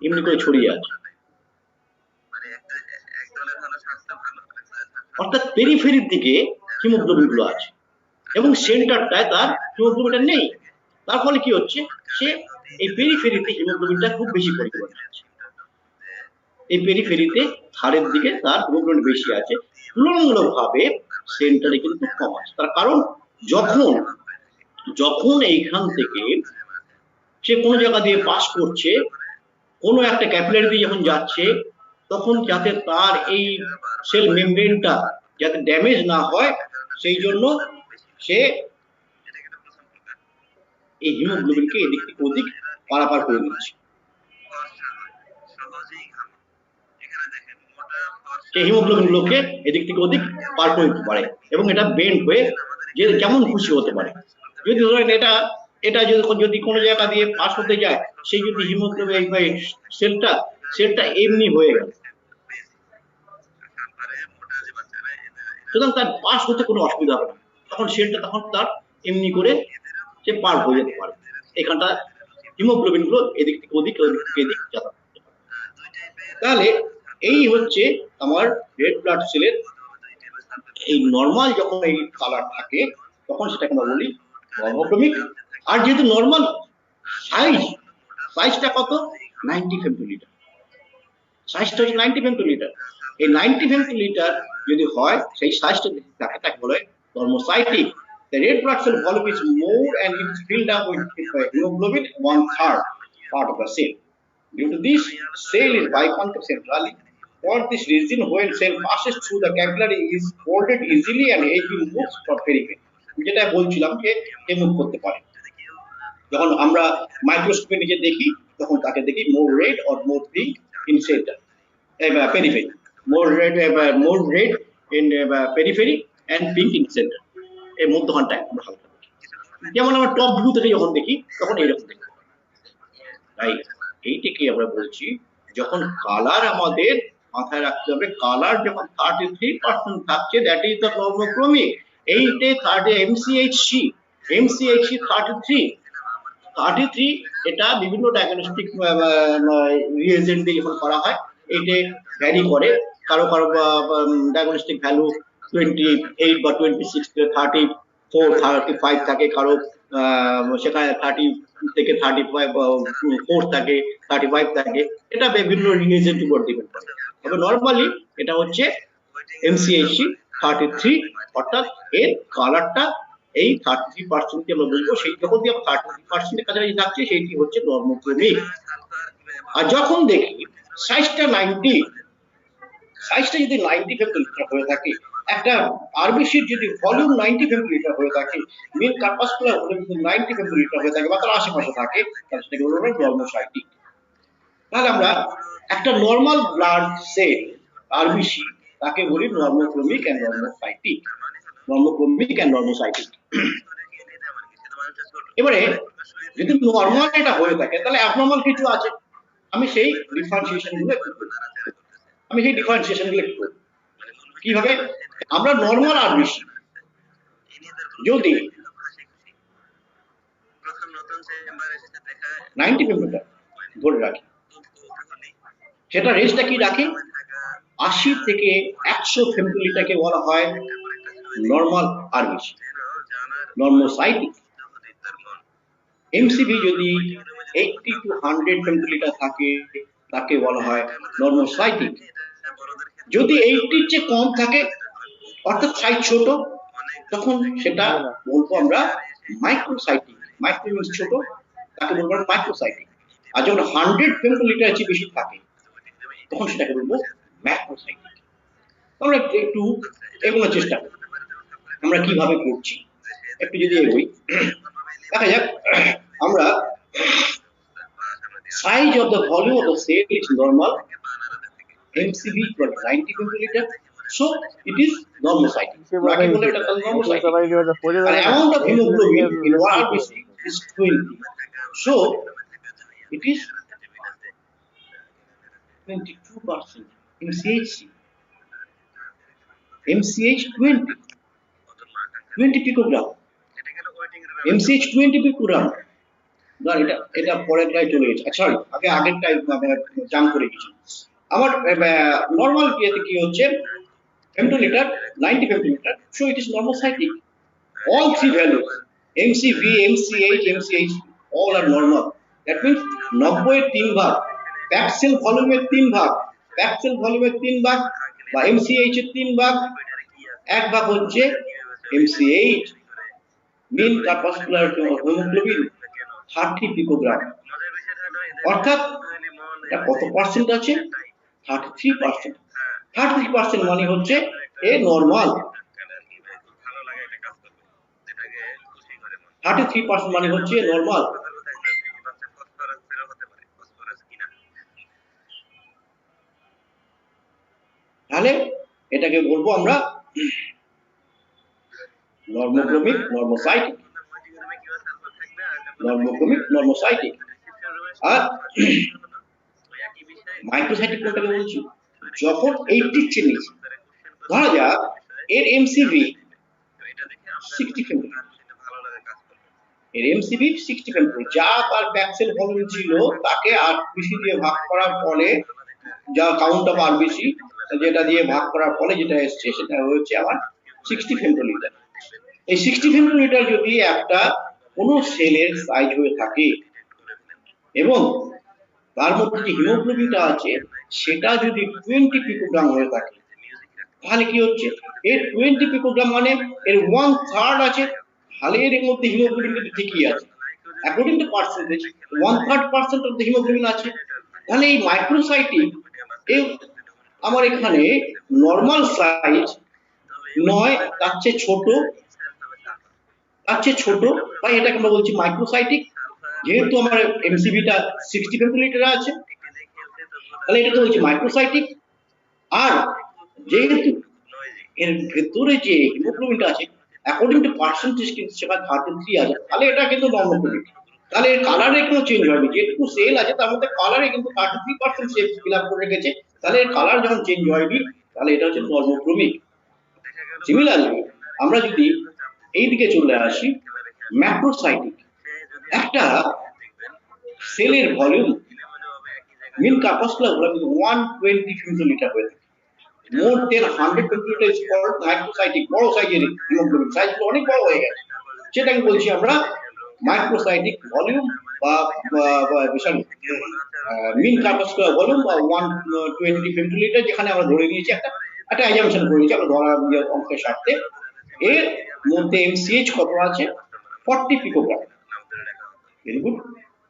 এমনি করে ছড়িয়ে আছে, অর্থাৎ পেরিফেরির দিকে হিমোগ্লোবিন গুলো আছে এবং সেন্টারটায় তার হিমোগ্লোবিনটা নেই। তার ফলে কি হচ্ছে, সে এই পেরিফেরিতে হিমোগ্লোবিনটা খুব বেশি পরিমাণে আছে, এই পেরিফেরিতে ধারের দিকে তার হিমোগ্লোবিন বেশি আছে, তুলনামূলকভাবে সেন্টারে কিন্তু কম আছে। তার কারণ যখন এইখান থেকে সে কোনো জায়গা দিয়ে পাস করছে, কোনো একটা ক্যাপিলারি দিয়ে যখন যাচ্ছে, তখন যাতে তার এই সেল মেমব্রেনটা যাতে ড্যামেজ না হয় সেই জন্য সে এই হিমোগ্লোবিনকে এদিক থেকে ওদিক পারাপার করে দিচ্ছে। সেই হিমোগ্লোবিন গুলোকে এদিক থেকে ওদিক পার করে দিতে পারে এবং এটা বেন্ড হয়ে যে যেমন খুশি হতে পারে। যদি ধরেন এটা যদি কোনো জায়গা দিয়ে পাস হতে যায়, সেই যদি হিমোগ্লোবিন সেলটা এমনি হয়ে গেল, সুতরাং তার পাস হতে কোনো অসুবিধা হবে না, তখন সেলটা তখন তার এমনি করে সে পার হয়ে যেতে পারে। এখানটা হিমোগ্লোবিন গুলো এদিক থেকে ওদিক ওদিক থেকে এদিক যাতায়াত করতে পারে। তাহলে এই হচ্ছে আমার রেড ব্লাড সেলের এই নর্মাল যখন এই কালার থাকে তখন সেটাকে আমরা বলি নর্মোক্রমিক। আর যেহেতু নর্মাল সাইজটা কত 90 ফেমটোলিটার, সাইজটা হচ্ছে 90 ফেমটোলিটার। এই 90 ফেমটোলিটার যদি হয়, সেই সাইজটা যদি থাকে তাকে বলে normocytic. The red blood cell volume is more and it is filled up with hemoglobin 1/3 part of the cell. Due to this, cell is biconcave centrally. For this reason, when cell passes through the capillary, is folded easily and it moves from periphery. যেটা বলছিলাম যে এ move করতে পারে। যখন আমরা মাইক্রোস্কোপের নিচে দেখি তখন তাকে দেখি more red or more pink in centre periphery, more red in periphery and pink in centre. এর মধ্যখানটায় আমরা হালকা দেখি, যেমন আমরা টপ ভিউ থেকে যখন দেখি তখন এইরকম দেখি। তাই এইটাকে আমরা বলছি যখন কালার আমাদের মাথায় রাখতে হবে, কালার যখন 33% থাকছে দ্যাট ইজ দ্য নর্মোক্রমিক। এইটে 30 এমসিএইচসি 33 এটা বিভিন্ন ডায়াগনস্টিক রিএজেন্ট দিয়ে যখন করা হয় এতে ভ্যারি করে, কারো ডায়াগনস্টিক ভ্যালু 28 বা 26 থেকে 34 35 থাকে, কারো সেখানে 30 থেকে 34 থাকে, 35 থাকে, এটা বিভিন্ন রিএজেন্ট উপর ডিপেন্ড করে। তবে নরমালি এটা হচ্ছে এমসিএইচসি 33, অর্থাৎ এর কালারটা এই 33% কে আমরা বলবো, সেই যখন দিয়ে 33% এর কাছাকাছি থাকছে সেইটি হচ্ছে নর্মোক্রমিক। আর যখন দেখি সাইজটা 90, সাইজটা যদি 90 ফেমটোলিটার হয়ে থাকে, একটা আরবিসির যদি ভলিউম 90 ফেমটোলিটার হয়ে থাকে, মেন কার্পাসকুলার ভলিউম যদি 90 ফেমটোলিটার হয়ে থাকে বা তার আশেপাশে থাকে, তাহলে সেটাকে বলবো নর্মোসাইটিক। তাহলে আমরা একটা নর্মাল ব্লাড সেল আরবিসি তাকে বলি নর্মোক্রমিক এন্ড নর্মোসাইটিক, নর্মোক্রমিক এন্ড নর্মোসাইটিক। এবারে যদি নর্মাল এটা হয়ে থাকে তাহলে অ্যাবনর্মাল কিছু আছে, আমি সেই ডিফারেন্সিয়েশন গুলো একটু কিভাবে আমরা নর্মাল আরবিসি যদি 90 ফেমটোলিটার ধরে রাখি, সেটা রেঞ্জটা কি রাখি 80 থেকে 100 ফেমটোলিটারকে বলা হয় নর্মাল আরবিসি, নর্মোসাইটিক। এমসিভি যদি 80 to 100 ফেমটোলিটার থাকে তাকে বলা হয় নর্মোসাইটিক। যদি 80 চেয়ে কম থাকে অর্থাৎ সাইজ ছোট, তখন সেটা বলবো আমরা মাইক্রোসাইটিক। মাইক্রো মিনস ছোট, তাকে বলবো মাইক্রোসাইটিক। আর যখন 100 ফেমটোলিটার চেয়ে বেশি থাকে তখন সেটাকে বলবো ম্যাক্রোসাইটিক। আমরা একটু এগোনোর চেষ্টা করি আমরা কিভাবে করছি, একটু যদি এগোই দেখা যাক। আমরা size of the volume of the cell is normal, MCV equal to 90 femtoliter, so it is normocytic. Bracket বলে এটা normocytic. And amount of hemoglobin in one RBC is 20, so it is 22% MCH. MCH 20 picogram, MCH 20 picogram. না এটা পরের টাই চলে গেছে, sorry আগের টাই jump করে গেছি। আমার নরমাল ইয়েতে কি হচ্ছে femtolitre 90 femtolitre, so it is normocytic. all three values MCV, MCH, MCH all are normal. That means 90 এর 3 ভাগ, প্যাক সেল ভলিউমের 3 ভাগ, প্যাক সেল ভলিউমের 3 ভাগ বা MCH এর 3 ভাগ, 1 ভাগ হচ্ছে MCH মিন কার্পাসকুলার হিমোগ্লোবিন 30 পিকোগ্রাম। অর্থাৎ এটা কত পার্সেন্ট আছে? 33%। 33% মানে হচ্ছে এ নরমাল। 33% মানে হচ্ছে নরমাল। তাহলে এটাকে বলবো আমরা নর্মোক্রমিক নর্মোসাইটিক। নর্মোক্রমিক নর্মোসাইটিক। আর মাইক্রোসাইটিক কোনটাকে বলছি? যখন 80 এর চেয়ে নিচে, ধরা যাক এর এমসিভি 60 ফেমটোলিটার, এর এমসিভি 60 ফেমটোলিটার, যা তার প্যাক্সেল ভলিউম ছিল তাকে আরবিসি দিয়ে ভাগ করার ফলে যা কাউন্ট অফ আরবিসি যেটা দিয়ে ভাগ করার ফলে যেটা এসছে সেটা হচ্ছে আমার 60 ফেমটোলিটার। এই 60 ফেমটোলিটার যদি একটা কোন সেলের সাইজ হয়ে থাকে এবং তার মধ্যে যে হিমোগ্লোবিনটা আছে সেটা যদি 20 পিকোগ্রাম হয়ে থাকে, তাহলে কি হচ্ছে এর 20 পিকোগ্রাম মানে এর 1/3 আছে, তাহলে এর মধ্যে হিমোগ্লোবিন কিন্তু ঠিকই আছে। According to percentage 1/3% of the haemoglobin আছে। তাহলে এই মাইক্রোসাইটিক এই আমার এখানে নরমাল সাইজ নয়, তার চেয়ে ছোট, তাই এটাকে আমরা বলছি মাইক্রোসাইটিক। যেহেতু আমার এমসিভিটা 60 ফেমটোলিটার আছে তাহলে এটাকে বলছি মাইক্রোসাইটিক। আর যেহেতু এর ভেতরে যে হিমোগ্লোবিনটা আছে অ্যাকর্ডিং টু পার্সেন্টেজ কিন্তু সেটা 33 আছে, তাহলে এটা কিন্তু নর্মোক্রমিক। তাহলে এর কালারে কোনো চেঞ্জ হয়নি, যেটুকু সেল আছে তার মধ্যে কালারে কিন্তু 33% শেপ ফিল আপ করে রেখেছে, তাহলে এর কালার যখন চেঞ্জ হয়নি তাহলে এটা হচ্ছে নর্মোক্রমিক। সিমিলারলি আমরা যদি এই দিকে চলে আসি ম্যাক্রোসাইটিক, একটা সেলের ভলিউম মিন কার্পাসকুলার ভলিউম 120 ফেমটোলিটার হয়ে থাকে। মোর দেন 100 ফেমটোলিটার ইজ কল্ড মাইক্রোসাইটিক। বড় সাইজের হিমোগ্লোবিন, সাইজগুলো অনেক বড় হয়ে গেছে, সেটাকে বলছি আমরা মাইক্রোসাইটিক ভলিউম বা সরি মিন কার্পাসকুলার ভলিউম বা 120 ফেমটোলিটার, যেখানে আমরা ধরে নিয়েছি একটা অ্যাজাম্পশন করে নিয়েছি আমরা ধরা অঙ্কের স্বার্থে। এর মধ্যে এমসিএইচ কত আছে? 40 পিকোগ্রাম। Very good.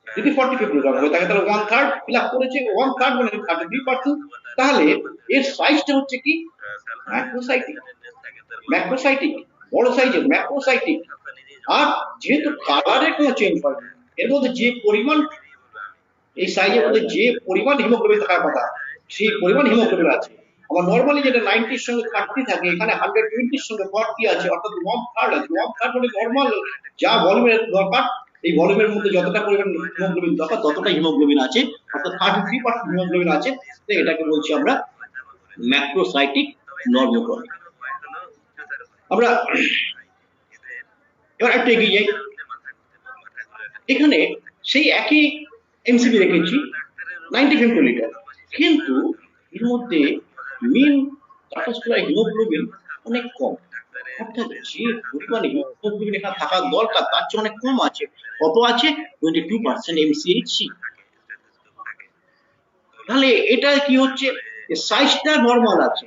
যদি 40 পিকোগ্রাম হয়ে থাকে তাহলে 1/3 ফিল আপ করেছে, 1/3 মানে 33%। তাহলে এর সাইজটা হচ্ছে কি ম্যাক্রোসাইটিক। ম্যাক্রোসাইটিক বড় সাইজের ম্যাক্রোসাইটিক। আর যেহেতু কালারের কোনো চেঞ্জ হয় না, এর মধ্যে যে পরিমাণ এই সাইজের মধ্যে যে পরিমাণ হিমোগ্লোবিন থাকার কথা সেই পরিমাণ হিমোগ্লোবিন আছে। আমার নরমালি যেটা 90 এর সঙ্গে 30 থাকে, এখানে 120 এর সঙ্গে 40 আছে, অর্থাৎ 1/3 আছে। 1/3 মানে নরমাল যা ভলিউমের দরকার এই ভলিউমের মধ্যে যতটা পরিমাণ হিমোগ্লোবিন দরকার ততটা হিমোগ্লোবিন আছে, অর্থাৎ 33% হিমোগ্লোবিন আছে। তো এটাকে বলছি আমরা ম্যাক্রোসাইটিক নর্মোক্রমিক। আমরা এবার একটু এগিয়ে যাই। এখানে সেই একই এমসিবি রেখেছি 90 ফেমটোলিটার, কিন্তু এর মধ্যে মিন কার্পাসকুলার হিমোগ্লোবিন অনেক কম, অর্থাৎ যে পরিমাণে হিমোগ্লোবিন এখানে থাকার দরকার তার চেয়ে অনেক কম আছে। কত আছে? 22% MCHC। তাহলে এটা কি হচ্ছে, সাইজটা নর্মাল আছে,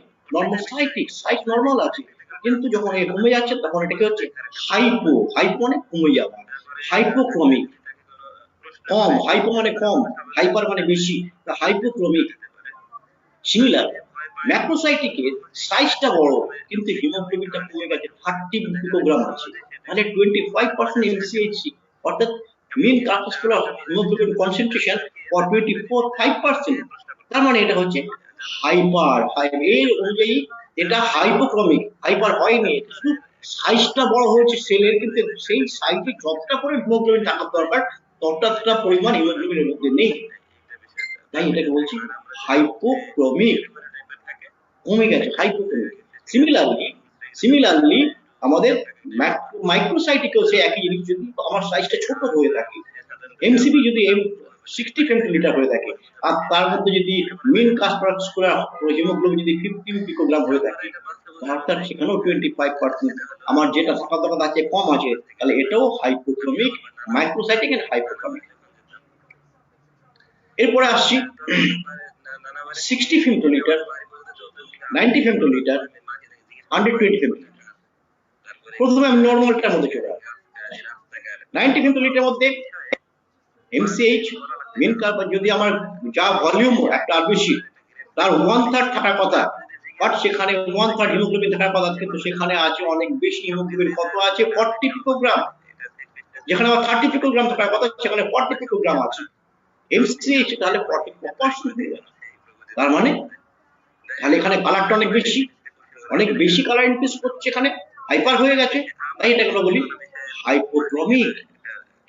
সাইজ নর্মাল আছে, কিন্তু যখন এ কমে যাচ্ছে তখন এটা কি হচ্ছে, হাইপো মানে কমে যাওয়া, হাইপোক্রমিক, কম, হাইপো মানে কম, হাইপার মানে বেশি, হাইপোক্রমিক। সিমিলার ম্যাক্রোসাইটিকের সাইজটা বড় কিন্তু হিমোগ্লোবিনটা কমে গেছে, 30 পিকোগ্রাম আছে, মানে 25% এমসিএইচসি, অর্থাৎ মিন কার্পাসকুলার হিমোগ্লোবিন কনসেন্ট্রেশন ফর 5%। তার মানে এটা হচ্ছে এর অনুযায়ী এটা হাইপোক্রমিক, হাইপার হয়নি, শুধু সাইজটা বড় হয়েছে সেলের, কিন্তু সেই সাইজে যতটা করে হিমোগ্লোবিন থাকার দরকার ততটা পরিমাণ হিমোগ্লোবিনের মধ্যে নেই, তাই এটাকে বলছি হাইপোক্রমিক, কমে গেছে, হাইপোক্রমিক। সিমিলারলি আমাদের মাইক্রোসাইটিকেও সে একই জিনিস, যদি আমার সাইজটা ছোট হয়ে থাকে, এমসিবি যদি 60 ফেমটোলিটার হয়ে থাকে আর তার মধ্যে যদি মিন কার্পাসকুলার হিমোগ্লোবিন যদি 15 পিকোগ্রাম হয়ে থাকে, অর্থাৎ সেখানেও 25% আমার যেটা থাকার দরকার আছে কম আছে, তাহলে এটাও হাইপোক্রমিক, মাইক্রোসাইটিক এন্ড হাইপোক্রমিক। এরপরে আসছি 60 ফেমটোলিটার, 90 ফেমটোলিটার, 120 ফেমটোলিটার। প্রথমে আমি নর্মালটার মধ্যে চলে আসি। 90 ফেমটোলিটার মধ্যে এমসিএইচ মিন কার্পাস যদি আমার যা ভলিউম একটা আরবিসি তার 1/3 থাকার কথা, বাট সেখানে 1/3 হিমোগ্লোবিন থাকার কথা, কিন্তু সেখানে আছে অনেক বেশি হিমোগ্লোবিন, কত আছে, 40 পিকোগ্রাম, যেখানে আমার 30 পিকোগ্রাম থাকার কথা সেখানে 40 পিকোগ্রাম আছে, এমসিএইচ তাহলে 44% হয়ে যাচ্ছে। তার মানে তাহলে এখানে কালারটা অনেক বেশি কালার ইনক্রিজ করছে, এখানে হাইপার হয়ে গেছে, তাই এটাকে আমরা বলি হাইপোক্রমিক।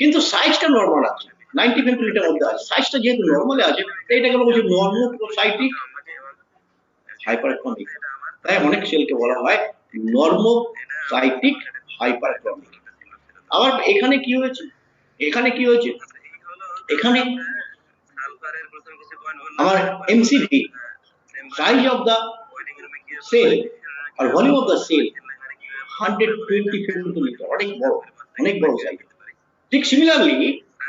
কিন্তু সাইজটা নর্মাল আছে, 90 ফেমটোলিটার মধ্যে আছে, সাইজটা যেহেতু নর্মালে আছে তাই এটাকে আমরা বলছি নর্মোসাইটিক হাইপারক্রমিক। তাই অনেক সেলকে বলা হয় নর্মোসাইটিক হাইপারক্রমিক। আবার এখানে কি হয়েছে, এখানে আমার MCV, size of the cell আর volume of the cell 120 femtolitre, অনেক বড় সাইজ। ঠিক সিমিলারলি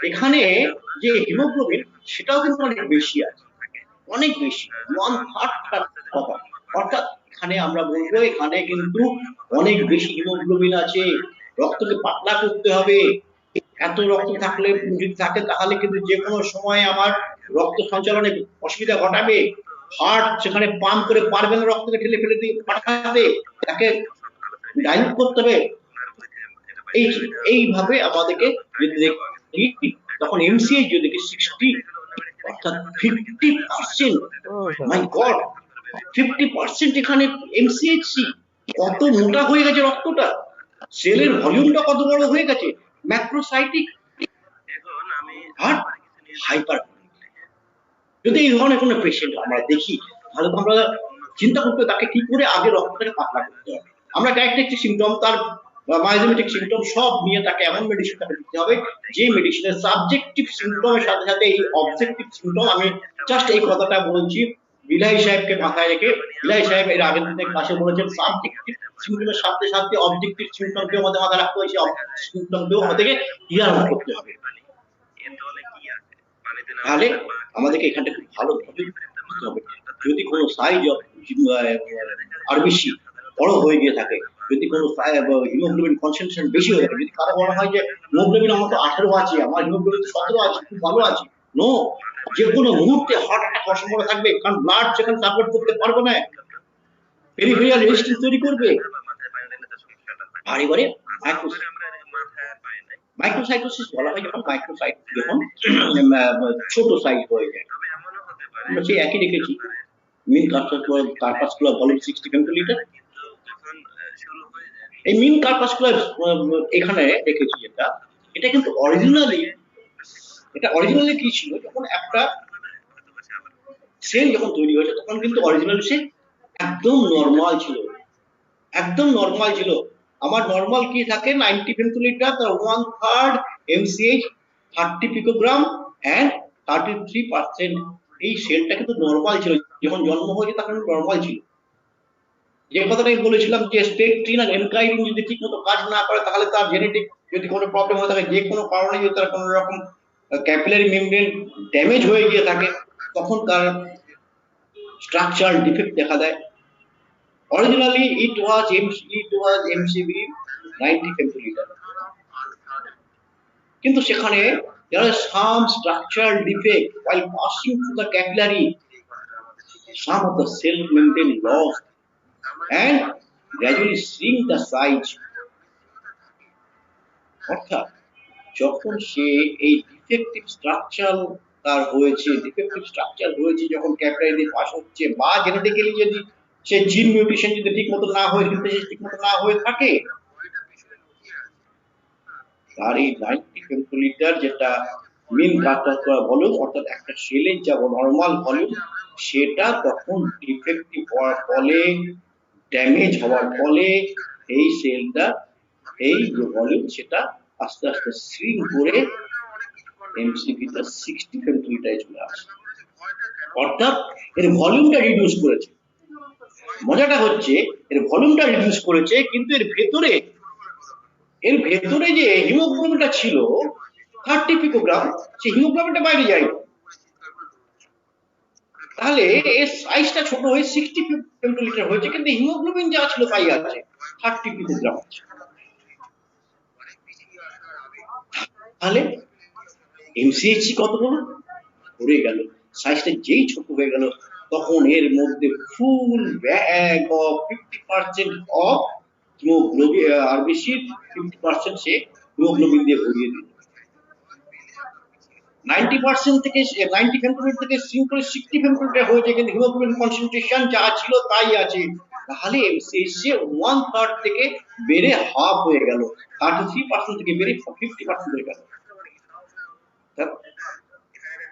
এখানে যে হিমোগ্লোবিন সেটাও কিন্তু অনেক বেশি আছে, অনেক বেশি, 1/3 কথা, অর্থাৎ এখানে আমরা বলবো এখানে কিন্তু অনেক বেশি হিমোগ্লোবিন আছে। রক্তকে পাতলা করতে হবে, এত রক্ত থাকলে যদি থাকে তাহলে কিন্তু যে কোনো সময় আমার রক্ত সঞ্চালনে অসুবিধা ঘটাবে, হার্ট সেখানে পাম্প করে পারবে না রক্তকে ঠেলে ফেলে দিয়ে পাঠাতে, তাকে ডাইলুট করতে হবে। এইভাবে আমাদেরকে যদি দেখি তখন এমসিএইচ যদি 60 অর্থাৎ 50%, মাই গড, 50% এখানে এমসিএইচসি, কত মোটা হয়ে গেছে রক্তটা, সেলের ভলিউমটা কত বড় হয়ে গেছে, ম্যাক্রোসাইটিক আর হাইপার। যদি এই ধরনের কোনো পেশেন্ট আমরা দেখি তাহলে তো আমরা চিন্তা করতে তাকে কি করে আগে রক্তটাকে পাতলা করতে হবে। আমরা ক্যারেক্টারিস্টিক সিমটম, তার মায়োজেমেটিক সিমটম সব নিয়ে তাকে এমন মেডিসিন তাকে দিতে হবে যে মেডিসিনের সাবজেক্টিভ সিমটমের সাথে সাথে এই অবজেক্টিভ সিমটম, আমি জাস্ট এই কথাটা বলছি বিলাহি সাহেবকে মাথায় রেখে, বিলাহি সাহেব এর আগের দিনে ক্লাসে বলেছেন সাবজেক্টিভ সিমটমের সাথে সাথে অবজেক্টিভ সিমটমকে আমাদের মাথায় রাখতে হবে, সেই সিমটমকেও আমাদেরকে ক্লিয়ার করতে হবে। তাহলে আমাদেরকে এখানটা খুব ভালোভাবে বুঝতে হবে। যদি কোনো সাইজ অফ আরবিসি বড় হয়ে গিয়ে থাকে, যদি কোনো হিমোগ্লোবিন কনসেন্ট্রেশন বেশি হয়ে থাকে, যদি কারো মনে হয় যে হিমোগ্লোবিন আমার তো 18 আছে, আমার হিমোগ্লোবিন 17 আছে, খুব ভালো আছে, নো, যে কোনো মুহূর্তে হার্ট অ্যাটাক হওয়ার সম্ভাবনা থাকবে, কারণ ব্লাড সেখানে সাপোর্ট করতে পারবে না, পেরিফেরিয়াল রেজিস্ট্যান্স তৈরি করবে। আর এবারে মাইক্রোসাইটোসিস বলা হয় যখন ছোট সাইজ হয়ে যায়, আমরা সেই একই রেখেছি, মিন কার্পাসকুলার ভলিউম 60 ফেমটোলিটার। এই মিন কার্পাসকুলার এখানে রেখেছি এটা কিন্তু অরিজিনালি কি ছিল, যখন একটা সেল যখন তৈরি হয়েছে তখন কিন্তু অরিজিনালি সে একদম নর্মাল ছিল। আমার নর্মাল কি থাকে, 90 ফেমটোলিটার, তার 1/3 এমসিএইচ, 30 পিকোগ্রাম এন্ড 33%। এই সেলটা কিন্তু নর্মাল ছিল, যখন জন্ম হয়েছে তখন নর্মাল ছিল। যে কথাটা আমি বলেছিলাম যে স্পেকট্রিন আর এনকাইরিন যদি ঠিকমতো কাজ না করে তাহলে তার জেনেটিক যদি কোনো প্রবলেম হয়ে থাকে, যে কোনো কারণে যদি তার কোনো রকম ক্যাপিলারি মেমব্রেন ড্যামেজ হয়ে গিয়ে থাকে, তখন তার স্ট্রাকচারাল ডিফেক্ট দেখা দেয়। Originally it was MCV 90 femtoliter, কিন্তু সেখানে there are some structural defect while passing through the capillary. Some of the cell membrane lost and gradually shrink the size. অর্থাৎ যখন সে এই ডিফেক্টিভ স্ট্রাকচার হয়েছে যখন ক্যাপিলারি দিয়ে পাস হচ্ছে, বা জেনেটিক্যালি যদি সে জিন মিউটেশন যদি ঠিকমতো না হয়ে ঠিকমতো না হয়ে থাকে, তার এই 90 ফেমটোলিটার যেটা মিন ভলিউম, অর্থাৎ একটা সেলের যা নর্মাল ভলিউম, সেটা তখন ডিফেক্টিভ হওয়ার ফলে, ড্যামেজ হওয়ার ফলে এই সেলটা, এই যে ভলিউম, সেটা আস্তে আস্তে শ্রিঙ্ক করে এমসিভিটা 60 ফেমটোলিটারে চলে আসে। অর্থাৎ এর ভলিউমটা রিডিউস করেছে। মজাটা হচ্ছে এর ভলিউমটা রিডিউস করেছে, কিন্তু এর ভেতরে যে হিমোগ্লোবিনটা ছিল 30 পিকোগ্রাম, সেই হিমোগ্লোবিনটা বাইরে যায়। তাহলে এর সাইজটা ছোট হয়ে 60 ফেমটোলিটার হয়েছে, কিন্তু হিমোগ্লোবিন যা ছিল তাই আছে, 30 পিকোগ্রাম আছে। তাহলে এমসিএইচসি কত হলো? ঘুরে গেল। সাইজটা যেই ছোট হয়ে গেল, তখন এর মধ্যে ফুল bag of 50% of haemoglobin, RBC 50% say haemoglobin দিয়ে ভরিয়ে দিল। 90% থেকে 90 ফেমটোলিটার থেকে সিঙ্ক করে 60 ফেমটোলিটার হয়েছে, কিন্তু হিমোগ্লোবিন কনসেন্ট্রেশন যা ছিল তাই আছে। তাহলে এমসিএইচসি 1/3 থেকে বেড়ে হাফ হয়ে গেল, 33% থেকে বেড়ে 50% হয়ে গেল।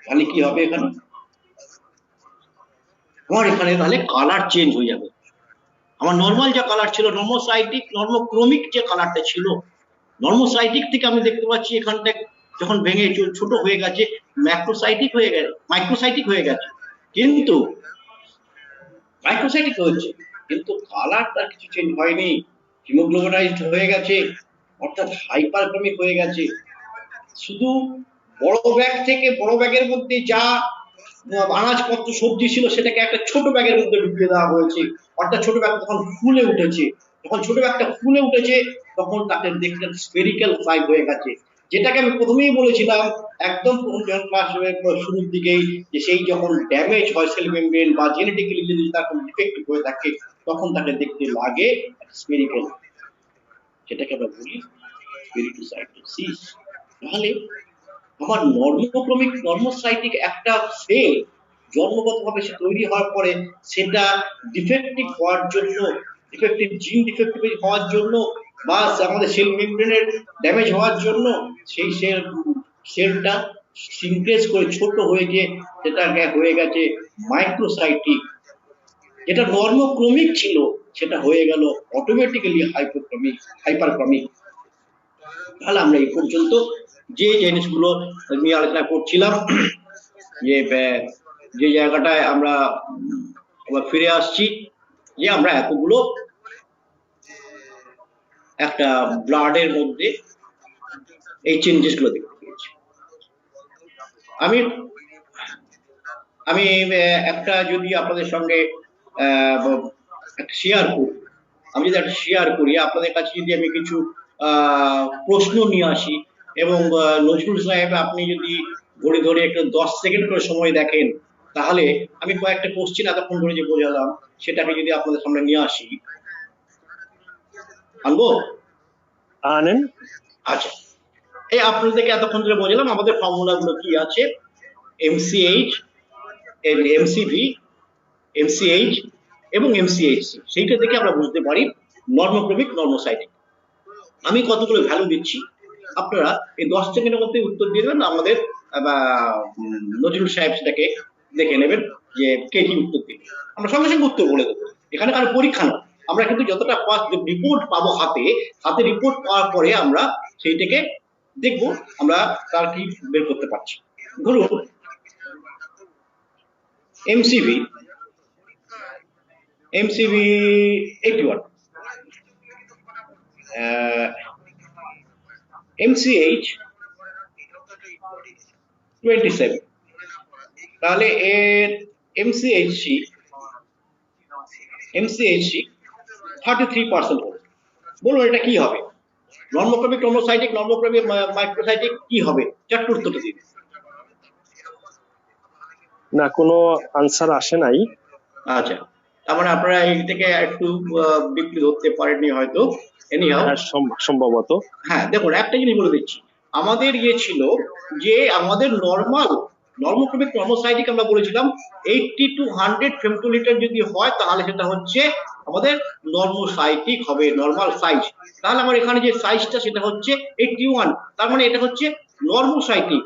তাহলে কি হবে এখানে? আমার এখানে তাহলে কালার চেঞ্জ হয়ে যাবে। আমার নর্মাল যে কালার ছিল, নর্মোসাইটিক নর্মোক্রোমিক যে কালারটা ছিল, নর্মোসাইটিক থেকে আমি দেখতে পাচ্ছি এখানটা যখন ভেঙে ছোট হয়ে গেছে, ম্যাক্রোসাইটিক হয়ে গেছে, মাইক্রোসাইটিক হয়ে গেছে, কিন্তু মাইক্রোসাইটিক হয়েছে, কিন্তু কালারটা কিছু চেঞ্জ হয়নি। হিমোগ্লোবিনাইজড হয়ে গেছে, অর্থাৎ হাইপারক্রমিক হয়ে গেছে। শুধু বড় ব্যাগ থেকে, বড় ব্যাগের মধ্যে যা আনাজপত্র সবজি ছিল সেটাকে একটা ছোট ব্যাগের মধ্যে ঢুকিয়ে দেওয়া হয়েছে, অর্থাৎ ছোট ব্যাগ তখন ফুলে উঠেছে। যখন ছোট ব্যাগটা ফুলে উঠেছে, তখন তাকে দেখতে স্ফেরিক্যাল সাইজ হয়ে গেছে, যেটাকে আমি প্রথমেই বলেছিলাম একদম ক্লাসের শুরুর দিকেই, যে সেই যখন ড্যামেজ হয় সেল মেমব্রেন বা জেনেটিক্যালি যদি তার কোনো ডিফেক্টিভ হয়ে থাকে, তখন তাকে দেখতে লাগে স্ফেরিক্যাল, যেটাকে আমরা বলি স্ফেরিটোসাইটোসিস। তাহলে আমার নর্মোক্রমিক নর্মোসাইটিক একটা সেল জন্মগতভাবে সে তৈরি হওয়ার পরে, সেটা ডিফেক্টিভ হওয়ার জন্য, ডিফেক্টিভ জিন ডিফেক্টিভ হওয়ার জন্য, বা আমাদের সেল মেমব্রেনের ড্যামেজ হওয়ার জন্য, সেই সেলটা সিনক্রেজ করে ছোট হয়ে গিয়ে সেটা হয়ে গেছে মাইক্রোসাইটিক। যেটা নর্মোক্রমিক ছিল সেটা হয়ে গেল অটোমেটিক্যালি হাইপারক্রমিক। তাহলে আমরা এই পর্যন্ত যে জিনিসগুলো নিয়ে আলোচনা করছিলাম, যে জায়গাটায় আমরা ফিরে আসছি, যে আমরা এতগুলো একটা ব্লাডের মধ্যে এই চেঞ্জেস গুলো দেখতে পেয়েছি। আমি একটা যদি আপনাদের সঙ্গে শেয়ার করি, আপনাদের কাছে যদি আমি কিছু প্রশ্ন নিয়ে আসি, এবং নজরুল সাহেব আপনি যদি ঘড়ি ধরে একটু 10 সেকেন্ড করে সময় দেখেন, তাহলে আমি কয়েকটা কোশ্চেন এতক্ষণ ধরে যে বোঝালাম সেটাকে যদি আপনাদের সামনে নিয়ে আসি, আনবো? আনেন। আচ্ছা, এই আপনাদেরকে এতক্ষণ ধরে বোঝালাম আমাদের ফর্মুলা গুলো কি আছে, এমসিএইচ, এমসিভি, এমসিএইচ এবং এমসিএইচসি, সেইটা থেকে আমরা বুঝতে পারি নর্মোক্রমিক নর্মোসাইটিক। আমি কতগুলো ভ্যালু দিচ্ছি, আপনারা এই 10 সেকেন্ডের মধ্যে উত্তর দিয়ে দেবেন। আমাদের নজরুল সাহেব সেটাকে দেখে নেবেন যে কে কি উত্তর দিবে, আমরা সঙ্গে সঙ্গে উত্তর বলে দেবো। এখানে কারো পরীক্ষা নয়, আমরা কিন্তু যতটা ফার্স্ট রিপোর্ট পাবো হাতে রিপোর্ট পাওয়ার পরে আমরা সেইটাকে দেখবো আমরা তার কি বের করতে পারছি। ধরুন এমসিভি 81, MCH 27, তাহলে এর MCHC MCHC 33% হবে। বলুন এটা কি হবে? নর্মোক্রমিক ক্রোমোসাইটিক নর্মোক্রমিক মাইক্রোসাইটিক কি হবে? চট উত্তরটা দিন। না, কোনো আনসার আসে নাই। আচ্ছা, তার মানে আপনারা এই থেকে একটু বিক্রি ধরতে পারেননি হয়তো। এনিহাউ, হ্যাঁ, সম্ভবত। হ্যাঁ দেখুন একটা জিনিস বলে দিচ্ছি, আমাদের ইয়ে ছিল যে আমাদের নর্মোক্রমিক ক্রোমোসাইটিক আমরা বলেছিলাম 80 to 100 ফেমটোলিটার যদি হয় তাহলে সেটা হচ্ছে আমাদের নর্মোসাইটিক হবে, নর্মাল সাইজ। তাহলে আমার এখানে যে সাইজটা সেটা হচ্ছে 81, তার মানে এটা হচ্ছে নর্মোসাইটিক।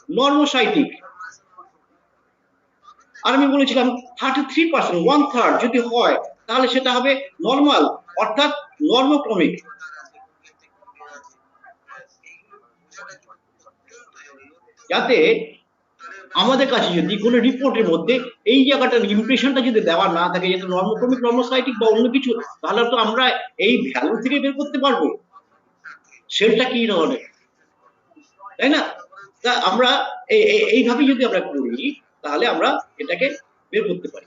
নর্মোসাইটিক আর আমি বলেছিলাম 33%, 1/3 যদি হয় তাহলে সেটা হবে নর্মাল, অর্থাৎ নর্মোক্রমিক। যাতে আমাদের কাছে যদি কোনো রিপোর্টের মধ্যে এই জায়গাটার ইমপ্রেশনটা যদি দেওয়া না থাকে যেটা নর্মোক্রমিক নর্মোসাইটিক বা অন্য কিছু, তাহলে তো আমরা এই ভ্যালু থেকে বের করতে পারবো সেলটা কি ধরনের, তাই না? তা আমরা এইভাবে যদি আমরা করি তাহলে আমরা এটাকে বের করতে পারি।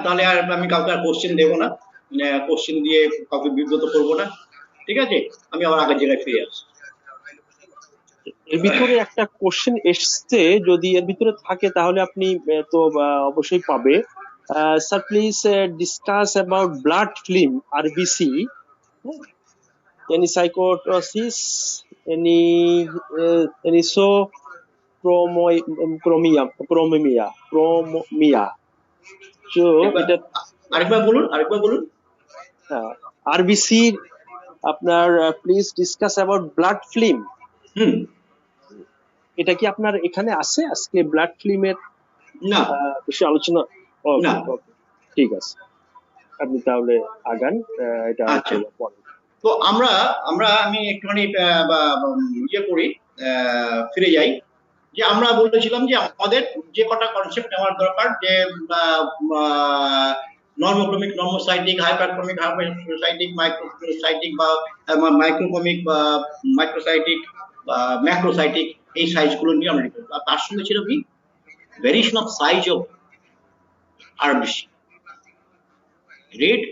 তাহলে আর আমি কাউকে আর কোশ্চেন দেবো না, কোশ্চেন দিয়ে কাউকে বিব্রত করবো না, ঠিক আছে? আমি আবার আগের জায়গায় ফিরে আসছি। এর ভিতরে একটা কোশ্চেন এসছে, যদি এর ভিতরে থাকে তাহলে আপনি তো অবশ্যই পাবে। Sir please discuss about blood film RBC, any psychosis, any so chromia. So এটা আরেকবার বলুন। RBC আপনার please discuss about blood film, এটা কি আপনার এখানে আছে আজকে ব্লাড ফিল্মের না বিষয়ে আলোচনা? না। ঠিক আছে, আপনি তাহলে আগান। এটা আচ্ছা, তো আমি একটুখানি ইয়ে করি, ফিরে যাই যে আমরা বলেছিলাম যে আমাদের যে কটা কনসেপ্ট নেওয়ার দরকার, যে নর্মোক্রমিক নর্মোসাইটিক, হাইপারক্রমিক হাইপারসাইটিক, মাইক্রোসাইটিক বা মাইক্রোক্রমিক বা মাইক্রোসাইটিক বা ম্যাক্রোসাইটিক, এই সাইজগুলো নিয়ে আমরা লিখব। আর তার সঙ্গে ছিল কি variation of size of RBC, red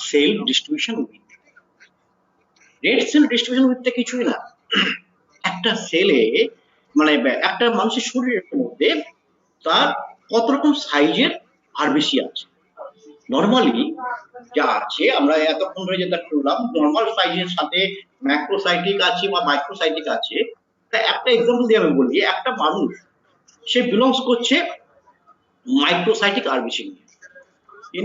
cell distribution width. Red cell distribution উইথটা কিছুই না, একটা সেলে মানে একটা মানুষের শরীরের মধ্যে তার কত রকম সাইজের RBC আছে। নর্মালি যা আছে আমরা এতক্ষণ ধরে যেটা করলাম, নর্মাল সাইজের সাথে ম্যাক্রোসাইটিক আছে বা মাইক্রোসাইটিক আছে। তা একটা এক্সাম্পল দিয়ে আমি বলি, একটা মানুষ সে বিলংস করছে মাইক্রোসাইটিক RBC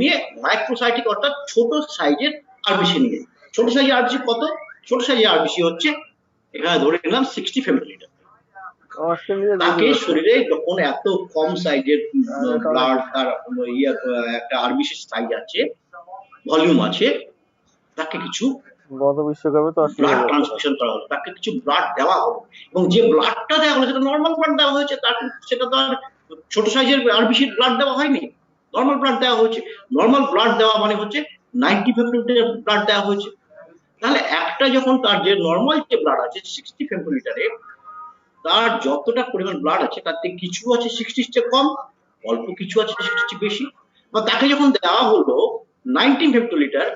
নিয়ে, মাইক্রোসাইটিক অর্থাৎ ছোট সাইজের RBC নিয়ে। ছোট সাইজের RBC কত? ছোট সাইজের RBC হচ্ছে এখানে ধরে নিলাম 60 ফেমটোলিটার। তাকে শরীরে যখন এত কম সাইজের ব্লাড, তার একটা RBC সাইজ আছে, ভলিউম আছে, তাকে কিছু ব্লাড ট্রান্সফিউশন করা হলো, তাকে কিছু ব্লাড দেওয়া হলো, এবং যে ব্লাডটা দেওয়া হলো সেটা নর্মাল ব্লাড দেওয়া হয়েছে, সেটা তো আর ছোট সাইজের RBC ব্লাড দেওয়া হয়নি, নর্মাল ব্লাড দেওয়া হয়েছে। নর্মাল ব্লাড দেওয়া মানে হচ্ছে 90 ফেমটোলিটার ব্লাড দেওয়া হয়েছে। তাহলে একটা যখন তার যে নর্মাল যে ব্লাড আছে 60 ফেমটোলিটারে, তার যতটা পরিমাণ ব্লাড আছে তার থেকে কিছু আছে 60 চেয়ে কম, অল্প কিছু আছে 60 চেয়ে বেশি। বা তাকে যখন দেওয়া হলো 19 ফেমটোলিটার,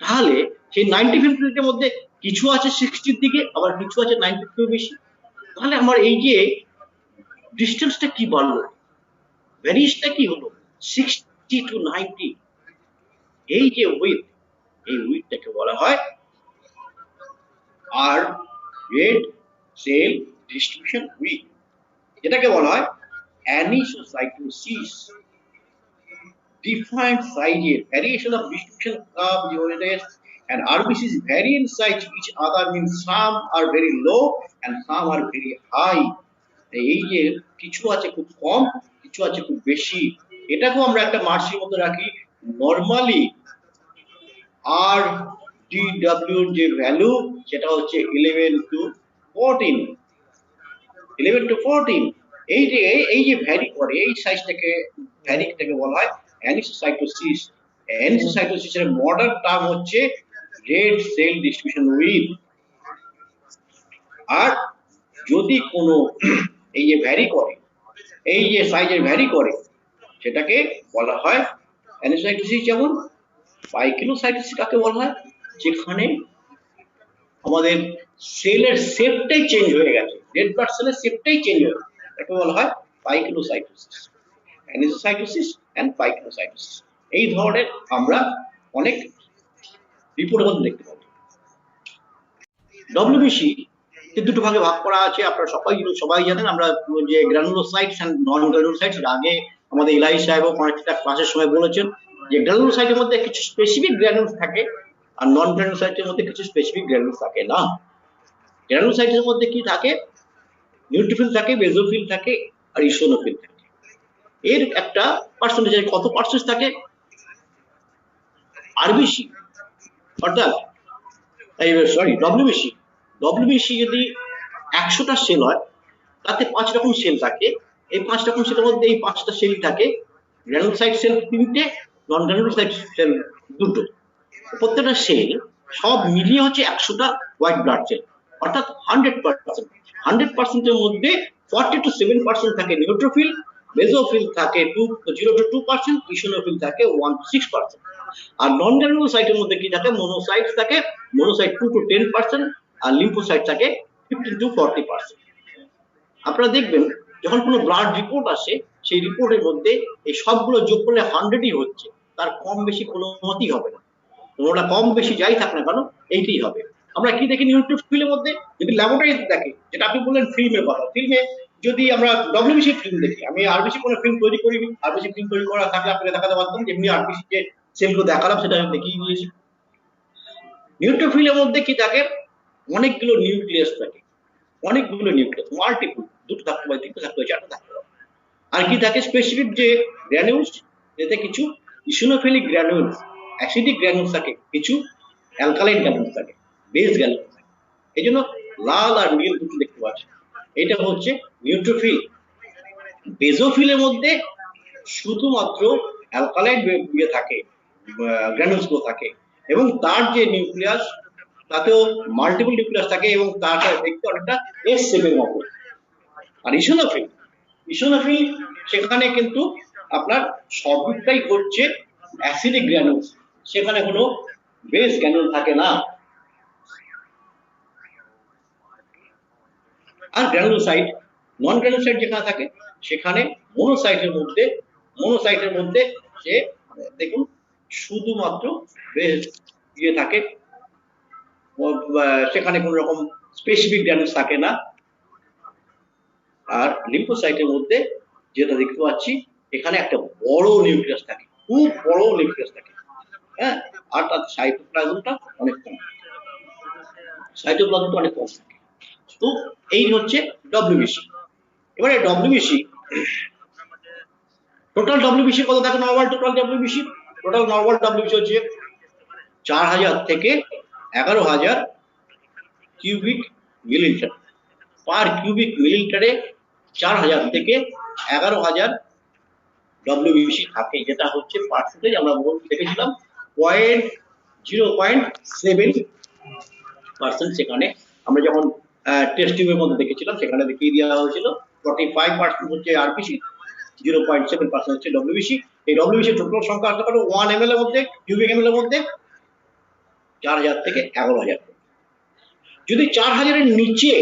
তাহলে সেই 90 ফেমটোলিটারের মধ্যে কিছু আছে 60-র দিকে, আবার কিছু আছে 90 থেকে বেশি। তাহলে আমার এই যে ডিস্টেন্সটা কি বাড়লো, ভ্যারিয়েশনটা কি হলো, 60 to 90, এই যে উইথ, এই উইথটাকে বলা হয় আর রেড সেল ডিস্ট্রিবিউশন উইথ, এটাকে বলা হয় অ্যানিসোসাইটোসিস। Defined size, variation of distribution of units and RBCs vary in size each other, means some are very low and some are very high. এই যে কিছু আছে খুব কম, কিছু আছে খুব বেশি, এটাকেও আমরা একটা মার্সির মধ্যে রাখি। নরমালি RDW যে ভ্যালু সেটা হচ্ছে 11 to 14, 11 to 14। এই যে ভ্যারি করে, এই সাইজটাকে ভ্যারিটাকে বলা হয় অ্যানিসোসাইটোসিস। অ্যানিসোসাইটোসিসের মডার্ন টার্ম হচ্ছে রেড সেল ডিস্ট্রিবিউশন উইথ। আর যদি কোনো এই যে ভ্যারি করে, এই যে সাইজের ভ্যারি করে, সেটাকে বলা হয় অ্যানিসাইটোসিস। যেমন পাইকেলোসাইটোসিস কাকে বলা হয়, যেখানে আমাদের সেলের শেপটাই চেঞ্জ হয়ে গেছে, রেড ব্লাড সেলের শেপটাই চেঞ্জ হয়ে গেছে, তাকে বলা হয় পাইকেলোসাইটোসিস। অ্যানিসোসাইটোসিস এন্ড পাইকেলোসাইটোসিস এই ধরনের আমরা অনেক রিপোর্টের মধ্যে দেখতে পাবো। ডব্লিউবিসি দুটো ভাগে ভাগ করা আছে, আপনারা সবাই জানেন। আমরা যে গ্রানুলোসাইটস এন্ড নন গ্রানুলোসাইটস, আগে আমাদের ইলাই সাহেবও অনেকটা ক্লাসের সময় বলেছেন যে গ্রানুলোসাইটের মধ্যে কিছু স্পেসিফিক গ্রানুলস থাকে আর নন গ্রানুলোসাইটের মধ্যে কিছু স্পেসিফিক গ্রানুলস থাকে না। গ্রানুলোসাইটের মধ্যে কি থাকে, নিউট্রোফিল থাকে, বেসোফিল থাকে আর ইসোনোফিল থাকে। এর একটা পার্সেন্টেজ, কত পার্সেন্ট থাকে, আরবিসি অর্থাৎ ডব্লিউবিসি যদি 100টা সেল হয় তাতে 5 রকম সেল থাকে। এই 5 রকম সেলের মধ্যে এই 5টা সেল থাকে, গ্রানুলোসাইট সেল 3টে, নন গ্রানুলোসাইট সেল 2টো। প্রত্যেকটা সেল সব মিলিয়ে হচ্ছে 100টা হোয়াইট ব্লাড সেল, অর্থাৎ 100%। 100%-এর মধ্যে 40 to 7% থাকে নিউট্রোফিল, বেসোফিল থাকে 0 to 2%, ইসোনোফিল থাকে 1 to 6%। আর নন গ্রানুলোসাইটের মধ্যে কি থাকে, মোনোসাইট থাকে, মোনোসাইট 2 to 10%, আর লিম্ফোসাইট থাকে 15 to 40%। আপনারা দেখবেন যখন কোনো ব্লাড রিপোর্ট আসে, সেই রিপোর্টের মধ্যে এই সবগুলো যোগ করলে 100ই হচ্ছে, তার কম বেশি কোনো মতই হবে না। ওটা কম বেশি যাই থাক না কেন, এইটাই হবে। আমরা কি দেখি নিউট্রোফিলের মধ্যে, যদি ল্যাবরেটরিতে দেখে, যেটা আপনি বললেন ফিল্মের কথা, ফিল্মে যদি আমরা ডব্লিউবিসি ফিল্ম দেখি, আমি আরবিসি কোনো ফিল্ম তৈরি করিনি, আরবিসি ফিল্ম তৈরি করা থাকলে আপনাকে দেখাতে পারতাম, যেমনি আরবিসি যে সেলগুলো দেখালাম সেটা আমি দেখিয়ে দিয়েছি। নিউট্রোফিলের মধ্যে কি থাকে, অনেকগুলো নিউক্লিয়াস থাকে, অনেকগুলো নিউক্লিয়াস, মাল্টিপল, 2টো থাকতে পারে, 3টে থাকতে পারে, 4টে থাকতে পারে। আর কি থাকে, স্পেসিফিক যে গ্র্যানুলস, এতে কিছু ইসোনোফিলিক গ্র্যানুলস, অ্যাসিডিক গ্র্যানুলস থাকে, কিছু অ্যালকালাইন গ্র্যানুলস থাকে, বেস গ্র্যানুলস থাকে। এই জন্য লাল আর নীল দুটো দেখতে পাচ্ছি, এটা হচ্ছে নিউট্রোফিল। বেসোফিলের মধ্যে শুধুমাত্র অ্যালকালাইন ইয়ে থাকে, গ্র্যানুলস গুলো থাকে, এবং তার যে নিউক্লিয়াস তাতেও মাল্টিপল নিউক্লিয়াস থাকে, এবং তার দেখতে অনেকটা এস শেপের মতো। আর ইসোনোফিল সেখানে কিন্তু আপনার সবটাই হচ্ছে অ্যাসিডিক গ্র্যানুলস, সেখানে কোনো বেস গ্র্যানুল থাকে না। আর গ্র্যানুলোসাইট, নন গ্র্যানুলোসাইট যেখানে থাকে সেখানে মোনোসাইটের মধ্যে সে দেখুন শুধুমাত্র বেস ইয়ে থাকে, সেখানে কোনো রকম স্পেসিফিক গ্র্যানুলস থাকে না। আর লিম্ফোসাইটের মধ্যে যেটা দেখতে পাচ্ছি, এখানে একটা বড় নিউক্লিয়াস থাকে, খুব বড় নিউক্লিয়াস থাকে, হ্যাঁ, আর তার সাইটোপ্লাজমটা অনেক কম থাকে। তো এই হচ্ছে ডব্লিউবিসি। এবারে ডব্লিউবিসি, টোটাল ডব্লিউবিসি কত থাকে, নরমাল টোটাল ডব্লিউবিসি হচ্ছে 4000 থেকে 11000 কিউবিক মিলিলিটার। পার কিউবিক মিলিলিটারে 4000 থেকে 11000 ডব্লিউবিসি থাকে, যেটা হচ্ছে পার্সেন্টেজ আমরা দেখেছিলাম 0.07%। সেখানে আমরা যখন টেস্ট টিউবের মধ্যে দেখেছিলাম, সেখানে দেখিয়ে দেওয়া হয়েছিল 45% হচ্ছে আরবিসি, 0.7% হচ্ছে ডব্লিউবিসি। এই ডব্লিউবিসি টোটাল সংখ্যা আসতে পারে 1 ml এর মধ্যে, কিউবিক ml এর মধ্যে 4000 থেকে 11000। যদি 4000 এর নিচে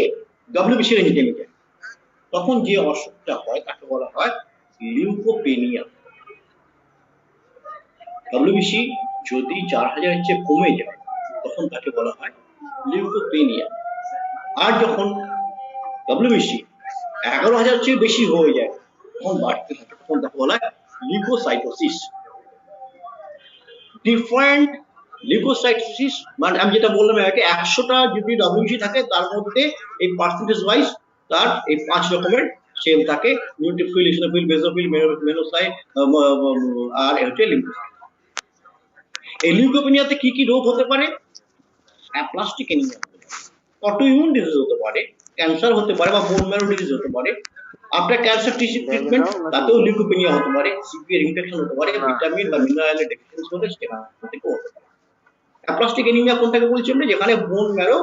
ডব্লিউবিসি রেঞ্জ নেমে যায়, তখন যে অসুখটা হয় তাকে বলা হয় লিউকোপেনিয়া। ডব্লিউবিসি যদি 4000 এর চেয়ে কমে যায়, তখন তাকে বলা হয় লিউকোপেনিয়া। আর যখন ডব্লিউবিসি 11000 চেয়ে বেশি হয়ে যায়, তখন বাড়তে থাকে, তখন তাকে বলা হয় লিউকোসাইটোসিস। ডিফারেন্ট লিউকোসাইটোসিস মানে আমি যেটা বললাম, 100টা যদি ডব্লিউবিসি থাকে, তার মধ্যে এই পার্সেন্টেজ ওয়াইজ তার এই 5 রকমের সেল থাকে, নিউট্রোফিল, ইসোনোফিল, বেসোফিল, মেনোসাইট আর হচ্ছে লিম্ফোসাইট। এই লিউকোপেনিয়াতে কি কি রোগ হতে পারে, অ্যাপ্লাস্টিক অ্যানিমিয়া হতে পারে, অটোইমিউন ডিজিজ হতে পারে, ক্যান্সার হতে পারে, বা বোন ম্যারো ডিজিজ হতে পারে। আফটার ক্যান্সার ট্রিটমেন্ট তাতেও লিউকোপেনিয়া হতে পারে, সিভিয়ার ইনফেকশন হতে পারে, ভিটামিন বা মিনারেলের ডেফিসিয়েন্সি হলে সেটা থেকেও হতে পারে। অ্যাপ্লাস্টিক অ্যানিমিয়া কোনটাকে বলছি আমরা, যেখানে বোন ম্যারো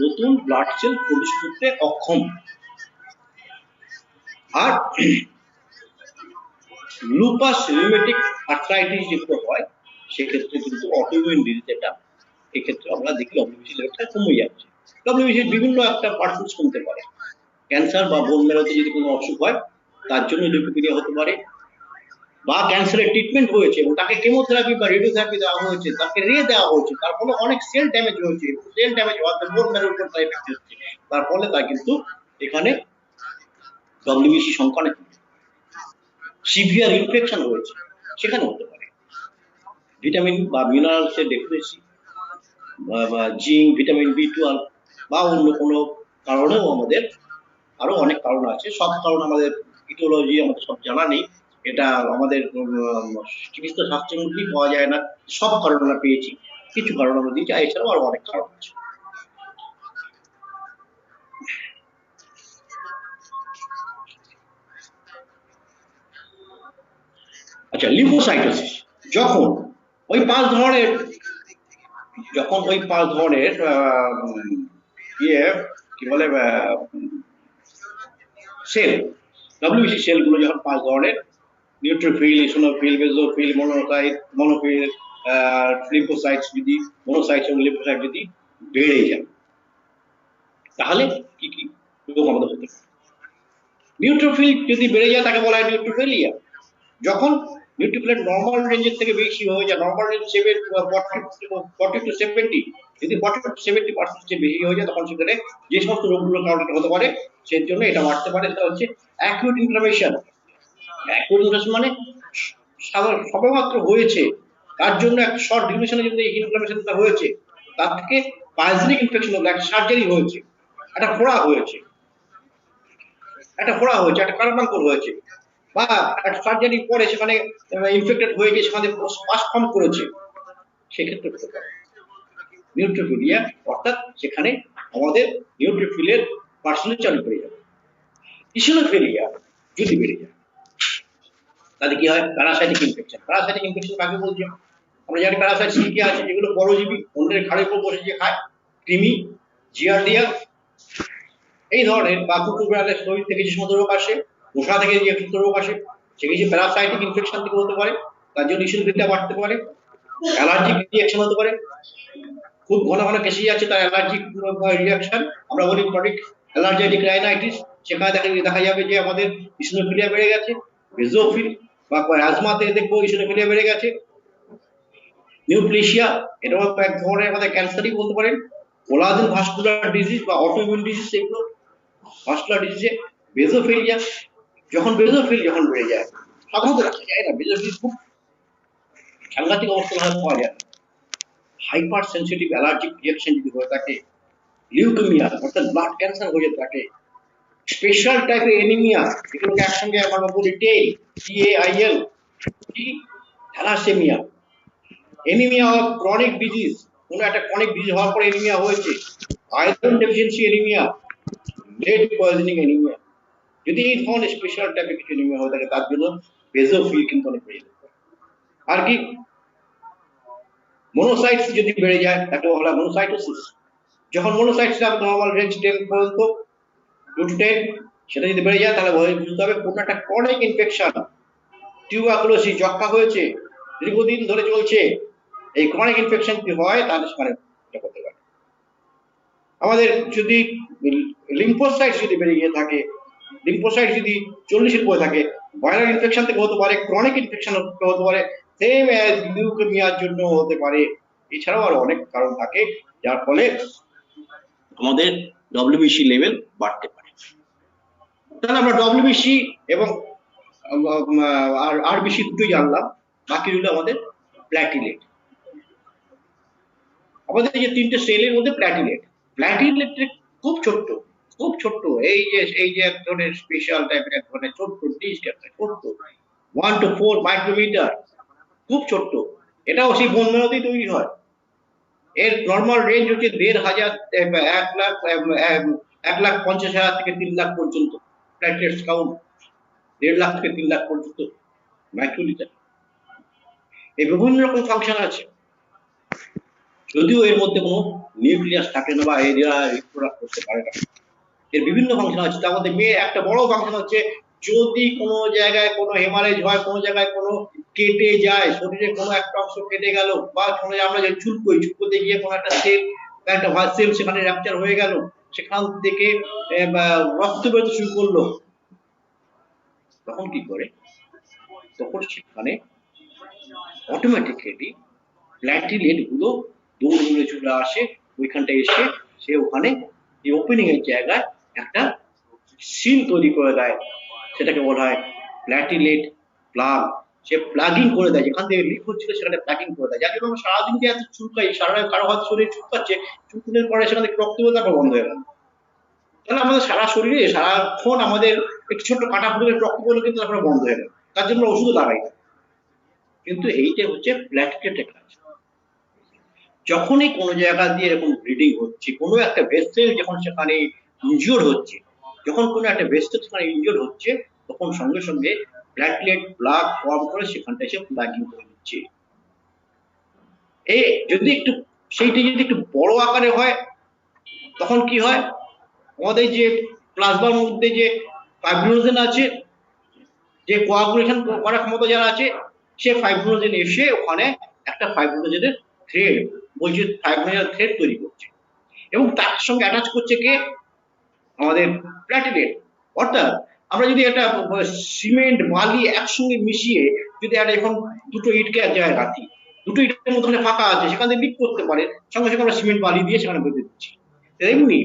নতুন ব্লাড সেল প্রডিউস করতে অক্ষম। আর লুপাস রিউমেটিক আর্থ্রাইটিস যেগুলো হয় সেক্ষেত্রে কিন্তু অটোইমিউন ডিজিজ এটা, এক্ষেত্রে আমরা দেখি ডব্লিউবিসি লেভেলটা কমে যাচ্ছে। ডব্লিউবিসির বিভিন্ন একটা পার্সেন্ট কমতে পারে। ক্যান্সার বা বোন ম্যারোতে যদি কোনো অসুখ হয় তার জন্য লিউকোপিনিয়া হতে পারে, বা ক্যান্সারের ট্রিটমেন্ট হয়েছে এবং তাকে কেমোথেরাপি বা রেডিওথেরাপি দেওয়া হয়েছে, তাকে দেওয়া হয়েছে, তার ফলে অনেক সেল ড্যামেজ হয়েছে, সেল ড্যামেজ হওয়াতে বোন ম্যারোর উপর তার এফেক্ট হচ্ছে, তার ফলে তার কিন্তু এখানে ডব্লিউবিসি সংখ্যা অনেক সিভিয়ার ইনফেকশন হয়েছে, সেখানে হতে পারে। ভিটামিন বা মিনারেলসের ডেফিসিয়েন্সি বা জিঙ্ক, ভিটামিন বি12 বা অন্য কোনো কারণেও আমাদের আরো অনেক কারণ আছে। সব কারণ আমাদের ইটিওলজি আমাদের সব জানা নেই, এটা আমাদের চিকিৎসা শাস্ত্রের মধ্যেই পাওয়া যায় না। সব কারণ আমরা পেয়েছি, কিছু কারণ আমরা দিয়েছি, এছাড়াও আরো অনেক কারণ আছে। আচ্ছা, লিউকোসাইটোসিস যখন ওই পাঁচ ধরনের ইয়ে কি বলে সেল, ডব্লিউবিসি সেলগুলো যখন পাঁচ ধরনের নিউট্রোফিল, ইসোনোফিল, বেসোফিল, মনোফিল, লিম্ফোসাইটস যদি মনোসাইটস এবং লিম্ফোসাইট যদি বেড়ে যায় তাহলে কি কি রোগ আমাদের হতে পারে। নিউট্রোফিল যদি বেড়ে যায় তাকে বলা হয় নিউট্রোফিলিয়া। যখন নিউট্রোফিলের নর্মাল রেঞ্জের থেকে বেশি হয়ে যায়, নর্মাল রেঞ্জ 40 to 70, যদি 40 to 70% বেশি হয়ে যায় তখন সেখানে যে সমস্ত রোগগুলোর কারণে হতে পারে সেই জন্য এটা বাড়তে পারে, সেটা হচ্ছে অ্যাকিউট ইনফ্লামেশন। অ্যাকিউট ইনফ্লামেশন মানে সবেমাত্র হয়েছে, তার জন্য একটা শর্ট ডিউরেশনে যদি ইনফ্লামেশনটা হয়েছে, তার থেকে পাইলজিক ইনফেকশন হলো, একটা সার্জারি হয়েছে, একটা ফোড়া হয়েছে, একটা কার্বাঙ্কর হয়েছে, বা একটা সার্জারি পরে সেখানে ইনফেক্টেড হয়ে গিয়ে সেখানে পাস ফর্ম করেছে, সেক্ষেত্রে হতে পারে নিউট্রোফিলিয়া। অর্থাৎ সেখানে আমাদের নিউট্রোফিলের পার্সেন্টেজ চালু বেড়ে যাবে। ইসোনোফিলিয়া যদি বেড়ে যায় তাহলে কি হয়? Parasitic infection. প্যারাসাইটিক ইনফেকশন কাকে বলছে? আমরা জানি প্যারাসাইট কি কি আছে, যেগুলো পরজীবী, অন্যের ঘাড়ের উপর বসে যে খায়, কৃমি, জিয়ারডিয়া, এই ধরনের, বা কুকুর বিড়ালের শরীর থেকে যে সমস্ত রোগ আসে, মশা থেকে যে সমস্ত রোগ আসে, সেগুলি যে প্যারাসাইটিক ইনফেকশন থেকে হতে পারে, তার জন্য ইসোনোফিলিয়া বাড়তে পারে। অ্যালার্জিক রিঅ্যাকশন হতে পারে, খুব ঘন ঘন কেসে যাচ্ছে তার অ্যালার্জিক রিঅ্যাকশন, আমরা বলি ক্রনিক অ্যালার্জিক রাইনাইটিস, সেখানে দেখা যাবে যে আমাদের ইসোনোফিলিয়া বেড়ে গেছে। বেসোফিল বা অ্যাজমাতে দেখবো ইসোনোফিলিয়া বেড়ে গেছে। নিউপ্লেশিয়া, এটাও এক ধরনের আমাদের ক্যান্সারই বলতে পারেন। কোলাজেন ভাস্কুলার ডিজিজ বা অটোইমিউন ডিজিজ, এগুলো ভাস্কুলার ডিজিজে বেসোফিলিয়া। যখন বেড়ে যায়, সাধারণত দেখা যায় না, বেসোফিল খুব সাংঘাতিক অবস্থা পাওয়া যায়। হাইপার সেন্সিটিভ অ্যালার্জিক রিঅ্যাকশন যদি হয়ে থাকে, লিউকেমিয়া অর্থাৎ ব্লাড ক্যান্সার হয়ে থাকে, স্পেশাল টাইপের এনিমিয়া, এগুলোকে একসঙ্গে আমরা বলি TAIL, thalassaemia, anaemia of chronic disease, কোনো একটা ক্রনিক ডিজিজ হওয়ার পরে এনিমিয়া হয়েছে, iron deficiency anaemia, lead poisoning anaemia, যদি এই ধরনের স্পেশাল টাইপের কিছু এনিমিয়া হয়ে থাকে তার জন্য বেসোফিল কিন্তু অনেক বেড়ে যেতে পারে। আর কি মনোসাইটস যদি বেড়ে যায় তাকে বলা হয় মনোসাইটোসিস। যখন মনোসাইটস নর্মাল রেঞ্জ 10 পর্যন্ত 2 to 10, সেটা যদি বেড়ে যায় তাহলে বুঝতে হবে কোনো একটা ক্রনিক ইনফেকশন, টিউবারকুলোসিস, যক্ষ্মা হয়েছে, দীর্ঘদিন ধরে চলছে, এই ক্রনিক ইনফেকশন যদি হয় তাহলে সেখানে এটা করতে পারে। আমাদের যদি লিম্ফোসাইটস যদি বেড়ে গিয়ে থাকে, লিম্ফোসাইট যদি 40-এর উপরে থাকে, ভাইরাল ইনফেকশন থেকে হতে পারে, ক্রনিক ইনফেকশন হতে পারে, সেম অ্যাজ লিউকেমিয়ার জন্য হতে পারে। এছাড়াও আরো অনেক কারণ থাকে যার ফলে আমাদের ডব্লিউবিসি লেভেল বাড়তে পারে। তাহলে আমরা ডব্লিউবিসি এবং আরবিসি দুটোই জানলাম, বাকি হলো আমাদের প্ল্যাটিলেট। আমাদের এই যে তিনটে সেলের মধ্যে প্ল্যাটিলেট খুব ছোট্ট, এই যে এক ধরনের স্পেশাল টাইপের এক ধরনের ছোট্ট ডিস্ক, একটা ছোট্ট 1 to 4 মাইক্রোমিটার, খুব ছোট্ট। এটাও সেই বোন ম্যারোতেই তৈরি হয়। এর নর্মাল রেঞ্জ হচ্ছে 1,50,000 থেকে 3 লাখ পর্যন্ত প্ল্যাটলেটস কাউন্ট, 1.5 লাখ থেকে 3 লাখ পর্যন্ত মাইক্রোলিটার। এই বিভিন্ন রকম ফাংশন আছে, যদিও এর মধ্যে কোনো নিউক্লিয়াস থাকে না বা এরা রিপ্রোডাক্ট করতে পারে না। এর বিভিন্ন ফাংশন আছে, তার মধ্যে একটা বড় ফাংশন হচ্ছে যদি কোনো জায়গায় কোনো হেমারেজ হয়, কোনো জায়গায় কোনো কেটে যায়, শরীরে কোনো একটা অংশ কেটে গেল, বা কোনো আমরা যে চুলকোই, চুলকোতে গিয়ে কোনো একটা সেল, একটা সেল সেখানে র্যাপচার হয়ে গেল, সেখান থেকে রক্ত বেরোতে শুরু করলো, তখন কি করে? তখন সেখানে অটোমেটিক্যালি প্ল্যাটিলেট গুলো দৌড়ে চলে আসে ওইখানটা এসে, সে ওখানে এই ওপেনিং এর জায়গায় একটা সিল তৈরি করে দেয়, সেটাকে বলা হয় প্ল্যাটিলেট প্লাগ। সে প্লাগিং করে দেয়, যেখান থেকে লিক হচ্ছিল সেখানে প্লাগিং করে দেয়, যার জন্য আমরা সারাদিন যে এত চুলকাই, সারা কারো হয়তো শরীরে চুলকাচ্ছে, চুলকুনের পরে সেখান থেকে রক্ত বেরোতে বন্ধ হয়ে গেল, তাহলে আমাদের সারা শরীরে সারাক্ষণ আমাদের একটু ছোট্ট কাটা ফুটে রক্ত বেরোলো, কিন্তু তারপরে বন্ধ হয়ে গেল, তার জন্য ওষুধও লাগাই না। কিন্তু এইটা হচ্ছে প্ল্যাটিলেটের কাজ। যখনই কোনো জায়গা দিয়ে এরকম ব্লিডিং হচ্ছে, কোনো একটা ভেসেল যখন সেখানে ইনজিওর হচ্ছে, যখন কোনো একটা ভেসেল সেখানে ইনজিওর হচ্ছে, তখন সঙ্গে সঙ্গে প্ল্যাটলেট প্লাগ ফর্ম করে সেখানটা এসে প্লাগিং করে দিচ্ছে। যদি একটু সেইটা যদি একটু বড় আকারে হয়, তখন কি হয়, আমাদের যে প্লাজমার মধ্যে যে ফাইব্রিনোজেন আছে, যে কোয়াগুলেশন করার ক্ষমতা যারা আছে, সে ফাইব্রিনোজেন এসে ওখানে একটা ফাইব্রিনোজেনের থ্রেড, বলছে ফাইব্রিনোজেন থ্রেড তৈরি করছে, এবং তার সঙ্গে অ্যাটাচ করছে কে? আমাদের প্ল্যাটিলেট। অর্থাৎ আমরা যদি একটা সিমেন্ট বালি একসঙ্গে মিশিয়ে যদি একটা এখন দুটো ইটকে এক জায়গায় রাখি, দুটো ইটের মধ্যে ফাঁকা আছে, সেখান থেকে লিক করতে পারে, সঙ্গে সঙ্গে আমরা সিমেন্ট বালি দিয়ে সেখানে বেঁধে দিচ্ছি। তেমনি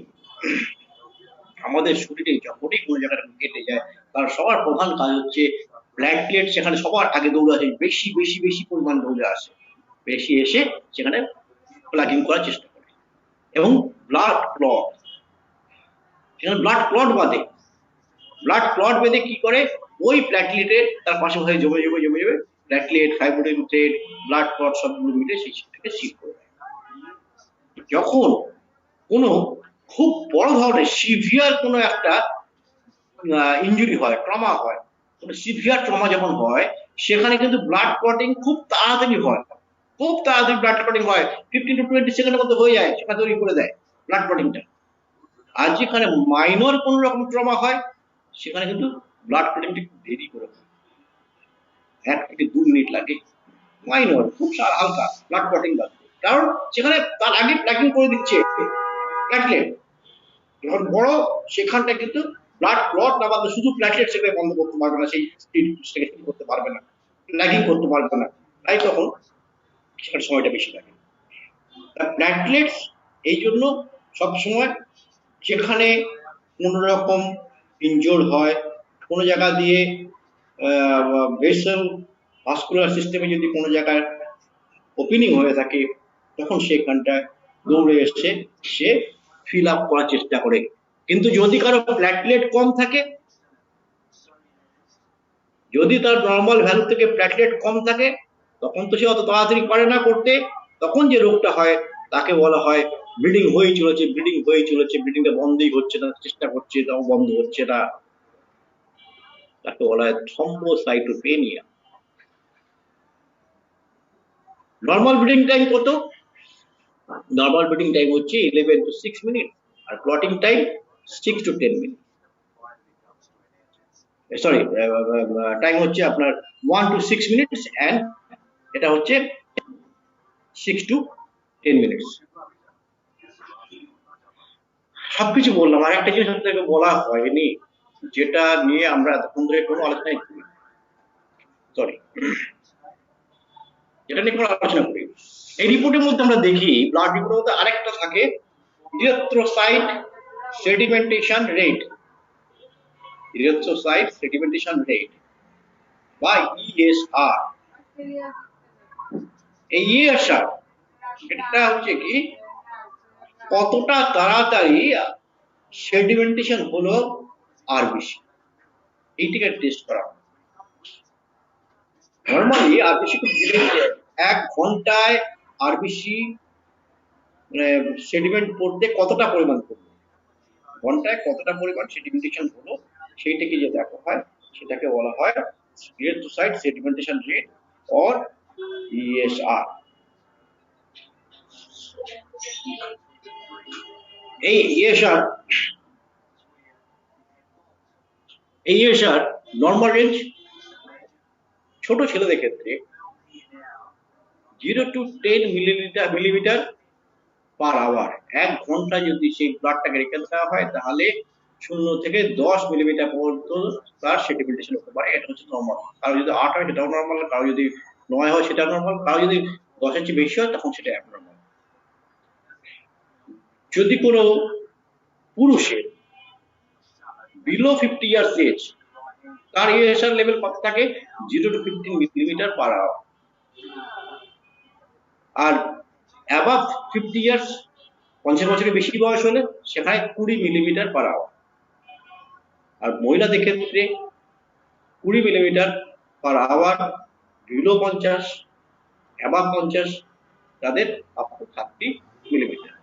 আমাদের শরীরে যখনই কোনো জায়গাটা কেটে যায়, তার সবার প্রধান কাজ হচ্ছে প্ল্যাটলেট সেখানে সবার আগে দৌড়ে আসে, বেশি বেশি বেশি পরিমাণ দৌড়ে আসে, বেশি এসে সেখানে প্লাগিং করার চেষ্টা করে, এবং ব্লাড ক্লট, সেখানে ব্লাড ক্লট বাঁধে। ব্লাড ক্লট বেঁধে কি করে? ওই প্ল্যাটলেটে তার পাশে হয়ে জমে জমে জমে জমে platelet, fibrinogen thread, blood clot সবগুলো মিলে সেই সিটটাকে সিল করে দেয়। যখন কোনো খুব বড় ধরনের সিভিয়ার কোনো একটা ইনজুরি হয়, ট্রমা হয়, কোনো সিভিয়ার ট্রমা যখন হয়, সেখানে কিন্তু ব্লাড ক্লটিং খুব তাড়াতাড়ি হয়, খুব তাড়াতাড়ি ব্লাড ক্লটিং হয়, 15 to 20 সেকেন্ডের মধ্যে হয়ে যায়, সেখানে তৈরি করে দেয় ব্লাড ক্লটিংটা। আর যেখানে মাইনর কোন রকম ট্রমা হয়, সেখানে কিন্তু ব্লাড ক্লটিংটা খুব দেরি করে হয়, 1 থেকে 2 মিনিট লাগে। মাইনর খুব হালকা ব্লাড ক্লটিং লাগবে, কারণ সেখানে তার আগে প্লাগিং করে দিচ্ছে প্ল্যাটলেট। যখন বড়, সেখানটা কিন্তু ব্লাড ক্লট না বাঁধলে শুধু প্ল্যাটলেট সেখানে বন্ধ করতে পারবে না, সেই স্পিড করতে পারবে না, প্লাগিং করতে পারবে না, তাই তখন সেখানে সময়টা বেশি লাগে। প্ল্যাটলেটস এই জন্য সবসময় যেখানে কোন রকম ইনজোর হয়, কোনো জায়গা দিয়ে ভেসেল ভাস্কুলার সিস্টেমে যদি কোনো জায়গায় ওপেনিং হয়ে থাকে, তখন সেখানটায় দৌড়ে এসে সে ফিল আপ করার চেষ্টা করে। কিন্তু যদি কারো প্ল্যাটলেট কম থাকে, যদি তার নর্মাল ভ্যালু থেকে প্ল্যাটলেট কম থাকে, তখন তো সে অত তাড়াতাড়ি পারে না করতে, তখন যে রোগটা হয় তাকে বলা হয় ব্লিডিং হয়ে চলেছে, ব্লিডিং হয়ে চলেছে, ব্লিডিংটা বন্ধই হচ্ছে না, চেষ্টা করছে তাও বন্ধ হচ্ছে না, তাকে বলা হয় থ্রম্বোসাইটোপেনিয়া। নর্মাল ব্লিডিং টাইম কত? নর্মাল ব্লিডিং টাইম হচ্ছে 11 to 6 মিনিট, আর clotting time 6 to 10 minute. Sorry, time হচ্ছে আপনার 1 to 6 মিনিটস, এন্ড এটা হচ্ছে 6 to 10 মিনিটস। সবকিছু বললাম, আর একটা জিনিস আপনাকে বলা হয়নি, যেটা নিয়ে আমরা এতক্ষণ ধরে কোনো আলোচনাই করি, সরি, যেটা নিয়ে কোনো আলোচনা করি। এই রিপোর্টের মধ্যে আমরা দেখি, ব্লাড রিপোর্টের মধ্যে আরেকটা থাকে, ইরিথ্রোসাইট সেডিমেন্টেশন রেট, ইরিথ্রোসাইট সেডিমেন্টেশন রেট বা ইএসআর। এই ইএসআর এটা হচ্ছে কি, কতটা তাড়াতাড়ি সেডিমেন্টেশন হলো আরবিসি, এইটাকে টেস্ট করা। নর্মালি আরবিসি খুব ধীরে, 1 ঘন্টায় আরবিসি সেডিমেন্ট করতে কতটা পরিমাণ করবে, ঘন্টায় কতটা পরিমাণ সেডিমেন্টেশন হলো, সেইটাকে যে দেখা হয়, সেটাকে বলা হয় ইরিথ্রোসাইট সেডিমেন্টেশন রেট অর ইএসআর। এই ইএসআর এই ESR নর্মাল রেঞ্জ ছোট ছেলেদের ক্ষেত্রে 0 to 10 মিলিমিটার পার আওয়ার। 1 ঘন্টা যদি সেই ব্লাডটাকে রেখে দেওয়া হয় তাহলে 0 থেকে 10 মিলিমিটার পর্যন্ত তার সেডিমেন্টেশন হতে পারে। এটা হচ্ছে নর্মাল। কারো যদি 8 হয় সেটাও নর্মাল, কারো যদি 9 হয় সেটা নর্মাল, কারো যদি 10 এর চেয়ে বেশি হয় তখন সেটা অ্যাবনর্মাল। যদি কোনো পুরুষের বিলো 50 ইয়ার্স এজ তার ESR লেভেল কত থাকে? 0 to 15 মিলিমিটার পার আওয়ার। আর অ্যাবাভ 50 ইয়ার্স 50 বছরের বেশি বয়স হলে সেখানে 20 মিলিমিটার পার আওয়ার। আর মহিলাদের ক্ষেত্রে 20 millimetre per hour, below 50, above 50 তাদের আপ টু 30 মিলিমিটার।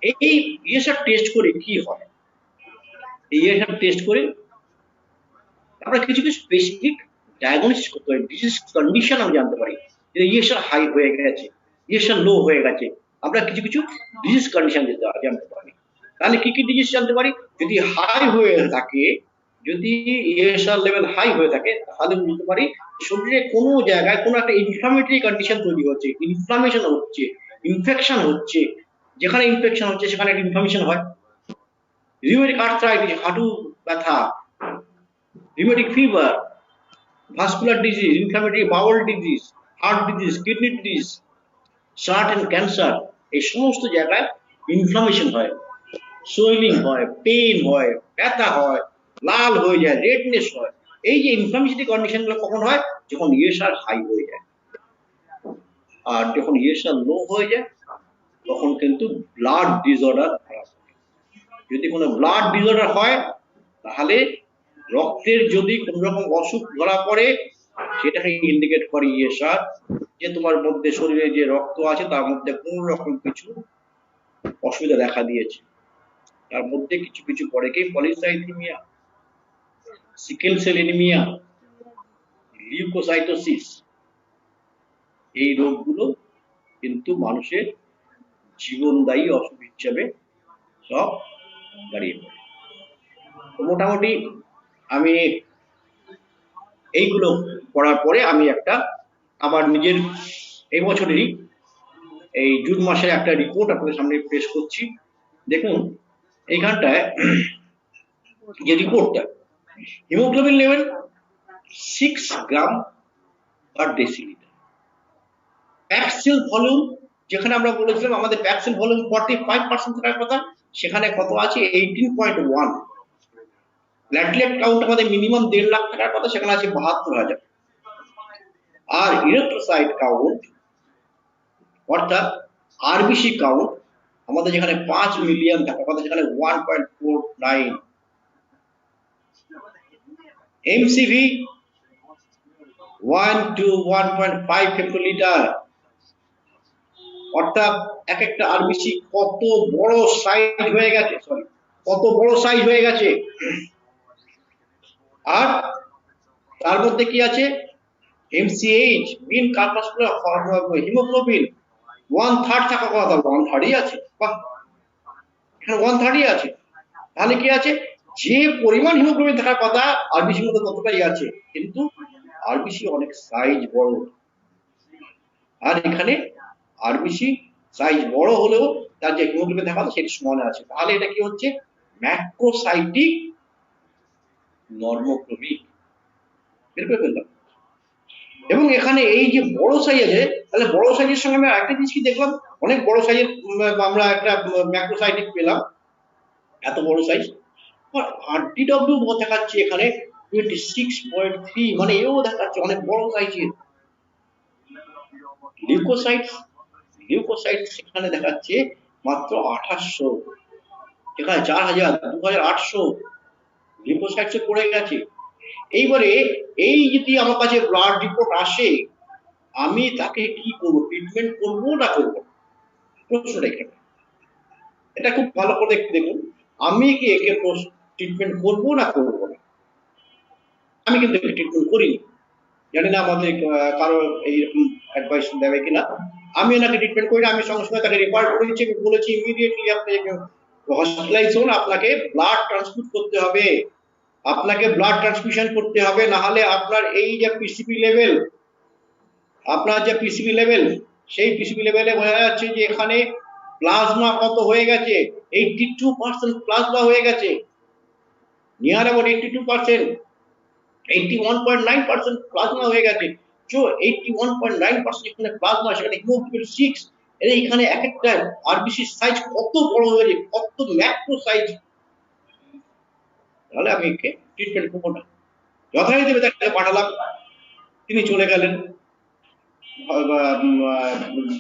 এই ESR টেস্ট করে কি হয়? এই ESR টেস্ট করে আমরা কিছু কিছু স্পেসিফিক ডায়াগনোসিস করতে পারি, ডিজিজ কন্ডিশন আমি জানতে পারি যে ESR হাই হয়ে গেছে, ESR লো হয়ে গেছে। আমরা কিছু কিছু ডিজিজ কন্ডিশন জানতে পারি। তাহলে কি কি ডিজিজ জানতে পারি? যদি হাই হয়ে থাকে, যদি ESR লেভেল হাই হয়ে থাকে তাহলে বুঝতে পারি শরীরে কোনো জায়গায় কোনো একটা ইনফ্লামেটরি কন্ডিশন তৈরি হচ্ছে, ইনফ্লামেশন হচ্ছে, ইনফেকশন হচ্ছে। যেখানে ইনফেকশন হচ্ছে সেখানে একটা ইনফ্লামেশন হয়। রিউমেটিক আর্থ্রাইটিস, হাঁটু ব্যথা, rheumatic fever, vascular disease, inflammatory bowel disease, heart disease, kidney disease, certain cancer, এই সমস্ত জায়গায় ইনফ্লামেশন হয়, সোয়েলিং হয়, পেইন হয়, ব্যথা হয়, লাল হয়ে যায়, রেডনেস হয়। এই যে ইনফ্লামেটরি কন্ডিশন গুলো কখন হয়? যখন ESR হাই হয়ে যায়। আর যখন ESR লো হয়ে যায় তখন কিন্তু ব্লাড ডিসঅর্ডার ধরা পড়ে। যদি কোনো ব্লাড ডিসঅর্ডার হয় তাহলে রক্তের যদি কোন রকম অসুখ ধরা পড়ে সেটাকে ইন্ডিকেট করে ESR যে তোমার মধ্যে শরীরে যে রক্ত আছে তার মধ্যে কোন রকম কিছু অসুবিধা দেখা দিয়েছে। তার মধ্যে কিছু কিছু পড়ে কি polycythaemia, sickle cell anaemia, leucocytosis. এই রোগগুলো কিন্তু মানুষের জীবনদায়ী অসুখ হিসেবে সব দাঁড়িয়ে পড়ে। মোটামুটি আমি এইগুলো পড়ার পরে আমি একটা আমার নিজের এই বছরেরই এই জুন মাসের একটা রিপোর্ট আপনাদের সামনে পেশ করছি। দেখুন এইখানটায় যে রিপোর্টটা, হিমোগ্লোবিন লেভেল 6 গ্রাম পার ডেসিলিটার, প্যাক্সেল ভলিউম যেখানে আমরা বলেছিলাম আমাদের প্যাক্সেল ভলিউম 45% থাকার কথা, সেখানে কত আছে? 18.1। প্ল্যাটলেট কাউন্ট আমাদের মিনিমাম 1.5 লাখ থাকার কথা, সেখানে আছে 72,000। আর ইরিথ্রোসাইট কাউন্ট অর্থাৎ আরবিসি কাউন্ট আমাদের যেখানে 5 মিলিয়ন থাকার কথা সেখানে 1.49। এমসিভি 1 to 1.5 হেক্টোলিটার, অর্থাৎ এক একটা আরবিসি কত বড় সাইজ হয়ে গেছে, কত বড় সাইজ হয়ে গেছে। আর তার মধ্যে কি আছে? এমসিএইচ মিন কার্পাসকুলার হিমোগ্লোবিন 1/3 থাকার কথা, 1/3 আছে। বাহ, এখানে 1/3 আছে। তাহলে কি আছে? যে পরিমাণ হিমোগ্লোবিন থাকার কথা আরবিসির মধ্যে ততটাই আছে, কিন্তু আরবিসি অনেক সাইজ বড়। আর এখানে আরবিসি সাইজ বড় হলেও তার যে হিমোগ্লোবিন থাকা কথা সেটি সমান আছে। তাহলে এটা কি হচ্ছে? ম্যাক্রোসাইটিক নর্মোক্রমিক। বের করে ফেললাম। এবং এখানে এই যে বড় সাইজ আছে, তাহলে বড় সাইজের সঙ্গে আমরা একটা জিনিস কি দেখলাম? অনেক বড় সাইজের আমরা একটা ম্যাক্রোসাইটিক পেলাম, এত বড় সাইজ। RDW দেখাচ্ছে এখানে 26.3, মানে এও দেখাচ্ছে অনেক বড় সাইজের। লিউকোসাইট সেখানে দেখাচ্ছে মাত্র 2800, যেখানে 4000 2800 লিউকোসাইটস পড়ে গেছে। এইবারে এই যদি আমার কাছে ব্লাড রিপোর্ট আসে, আমি তাকে কি করব? ট্রিটমেন্ট করব না করব? প্রশ্নটা এখানে। এটা খুব ভালো করে দেখুন, আমি কি একে ট্রিটমেন্ট করব না করব না? আমি কিন্তু একে ট্রিটমেন্ট করিনি, জানি না আমাদের কারো এইরকম অ্যাডভাইস দেবে কিনা। আমি এনাকে ট্রিটমেন্ট করি না, আমি সঙ্গে সঙ্গে তাকে রেফার করেছি, আমি বলেছি ইমিডিয়েটলি আপনি হসপিটালাইজ হন, আপনাকে ব্লাড ট্রান্সফিউজ করতে হবে। আপনাকে ব্লাড ট্রান্সফিউশন করতে হবে, না হলে আপনার এই যে পিসিপি লেভেল, আপনার যে পিসিপি লেভেল, সেই পিসিপি লেভেলে বোঝা যাচ্ছে যে এখানে প্লাজমা কত হয়ে গেছে, 82% প্লাজমা হয়ে গেছে, নিয়ার অ্যাবাউট 82%, 81.9% প্লাজমা হয়ে গেছে। সো 81.9% এখানে প্লাজমা, সেখানে হিমোগ্লোবিন 6, এখানে এক একটা আরবিসি সাইজ কত বড় হয়ে গেছে, কত ম্যাক্রো সাইজ। তাহলে আমি একে ট্রিটমেন্ট করবো না। যথারীতি তাকে পাঠালাম, তিনি চলে গেলেন,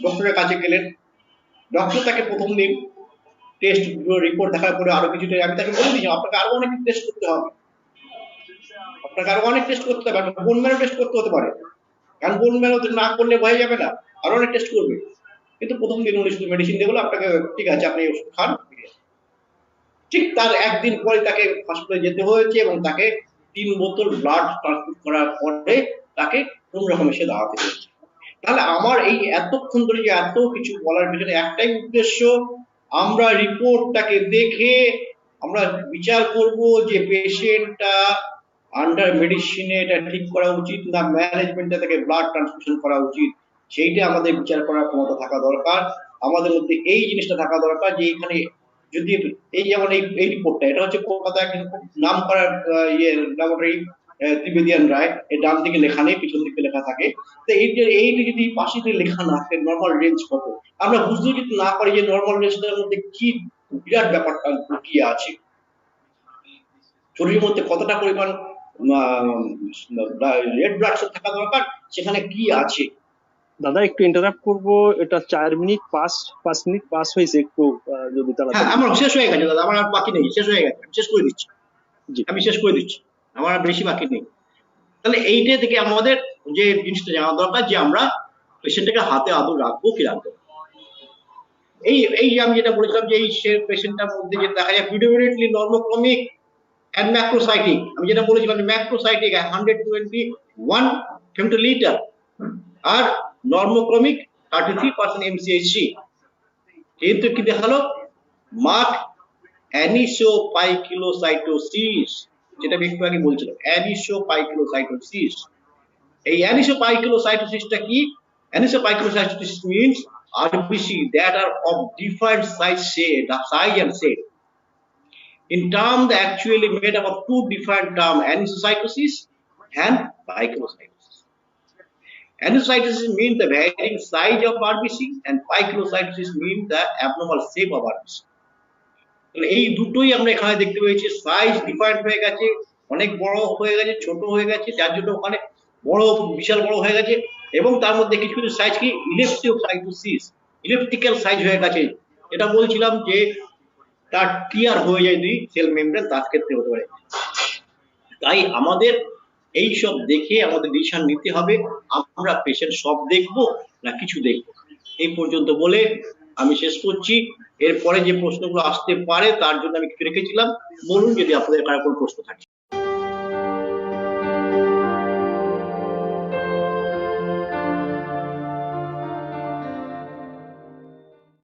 ডক্টরের কাছে গেলেন। ডক্টর তাকে প্রথম দিন টেস্ট রিপোর্ট দেখার পরে আরো কিছু আমি তাকে বলে দিয়েছি আপনাকে আরো অনেক টেস্ট করতে হবে, আপনাকে আরো অনেক টেস্ট করতে হবে, বোন ম্যারো টেস্ট করতে হতে পারে, কারণ বোন ম্যারো না করলে বোঝা যাবে না, আরো অনেক টেস্ট করবে। কিন্তু প্রথম দিন উনি শুধু মেডিসিন দিয়ে বলে আপনাকে ঠিক আছে আপনি ওষুধ খান। ঠিক তার একদিন পরে তাকে হসপিটালে যেতে হয়েছে এবং তাকে 3 বোতল ব্লাড ট্রান্সফিউজ করার পরে তাকে কোন রকমের সে দাঁড়াতে হয়েছে। তাহলে আমার এই এতক্ষণ ধরে যে এত কিছু বলার পিছনে একটাই উদ্দেশ্য, আমরা রিপোর্টটাকে দেখে আমরা বিচার করব যে পেশেন্টটা আন্ডার মেডিসিনে এটা ঠিক করা উচিত না ম্যানেজমেন্টে তাকে ব্লাড ট্রান্সফিউশন করা উচিত, সেইটা আমাদের বিচার করার ক্ষমতা থাকা দরকার। আমাদের মধ্যে এই জিনিসটা থাকা দরকার যে এখানে যদি এই যেমন এই রিপোর্টটা, এটা হচ্ছে কলকাতায় একজন খুব নাম করা ল্যাবরেটরি ত্রিবেদিয়ান রায়, এর ডান দিকে লেখা নেই, পিছন দিকে লেখা থাকে। তো এইটা যদি পাশে দিয়ে লেখা না থাকে নর্মাল রেঞ্জ কত, আমরা বুঝতে যদি না পারি যে নর্মাল রেঞ্জটার মধ্যে কি বিরাট ব্যাপারটা লুকিয়ে আছে, শরীরের মধ্যে কতটা পরিমাণ রেড ব্লাড সেল থাকা দরকার, সেখানে কি আছে। দাদা একটু ইন্টারাপ্ট করবো, এটা 5 মিনিট পাস হয়েছে, একটু যদি হ্যাঁ তাড়াতাড়ি। আমার শেষ হয়ে গেছে দাদা, আমার আর বাকি নেই, শেষ হয়ে গেছে, শেষ করে দিচ্ছি, জি আমি শেষ করে দিচ্ছি, আমার আর বেশি বাকি নেই। তাহলে এইটা থেকে আমাদের যে জিনিসটা জানা দরকার যে আমরা পেশেন্টটাকে হাতে আদৌ রাখবো কি রাখবো। এই আমি যেটা বলেছিলাম যে এই পেশেন্টটার মধ্যে যে দেখা যায় প্রিডমিনেন্টলি নর্মোক্রমিক and macrocytic, আমি যেটা বলেছিলাম যে ম্যাক্রোসাইটিক 121 ফেমটোলিটার আর নর্মোক্রমিক 33% MCHC, কিন্তু কি দেখালো মার্ক অ্যানিসোপাইকিলোসাইটোসিস, যেটা আমি একটু আগে বলছিলাম অ্যানিসোপাইকিলোসাইটোসিস। এই অ্যানিসোপাইকিলোসাইটোসিসটা কি? অ্যানিসোপাইকিলোসাইটোসিস means RBC that are of different size and shape. In term, they actually made up of two different terms, anisocytosis and poikilocytosis. Anisocytosis means the varying size of RBC and poikilocytosis means the abnormal shape of RBC. এই দুটোই আমরা এখানে দেখতে পেয়েছি, size different হয়ে গেছে, অনেক বড় হয়ে গেছে, ছোট হয়ে গেছে, যার জন্য ওখানে বড় বিশাল বড় হয়ে গেছে, এবং তার মধ্যে কিছু কিছু সাইজ কি ইলেপ্টোসাইটোসিস, ইলেপ্টিক্যাল সাইজ হয়ে গেছে, এটা বলছিলাম যে তার টিয়ার হয়ে যায় যদি সেল মেমব্রেন, তার ক্ষেত্রে হতে পারে। তাই আমাদের এই সব দেখে আমাদের ডিসিশন নিতে হবে, আমরা পেশেন্ট সব দেখবো না কিছু দেখবো। এই পর্যন্ত বলে আমি শেষ করছি। এরপরে যে প্রশ্নগুলো আসতে পারে তার জন্য আমি কিছু রেখেছিলাম, বলুন যদি আপনাদের কারো কোনো প্রশ্ন থাকে।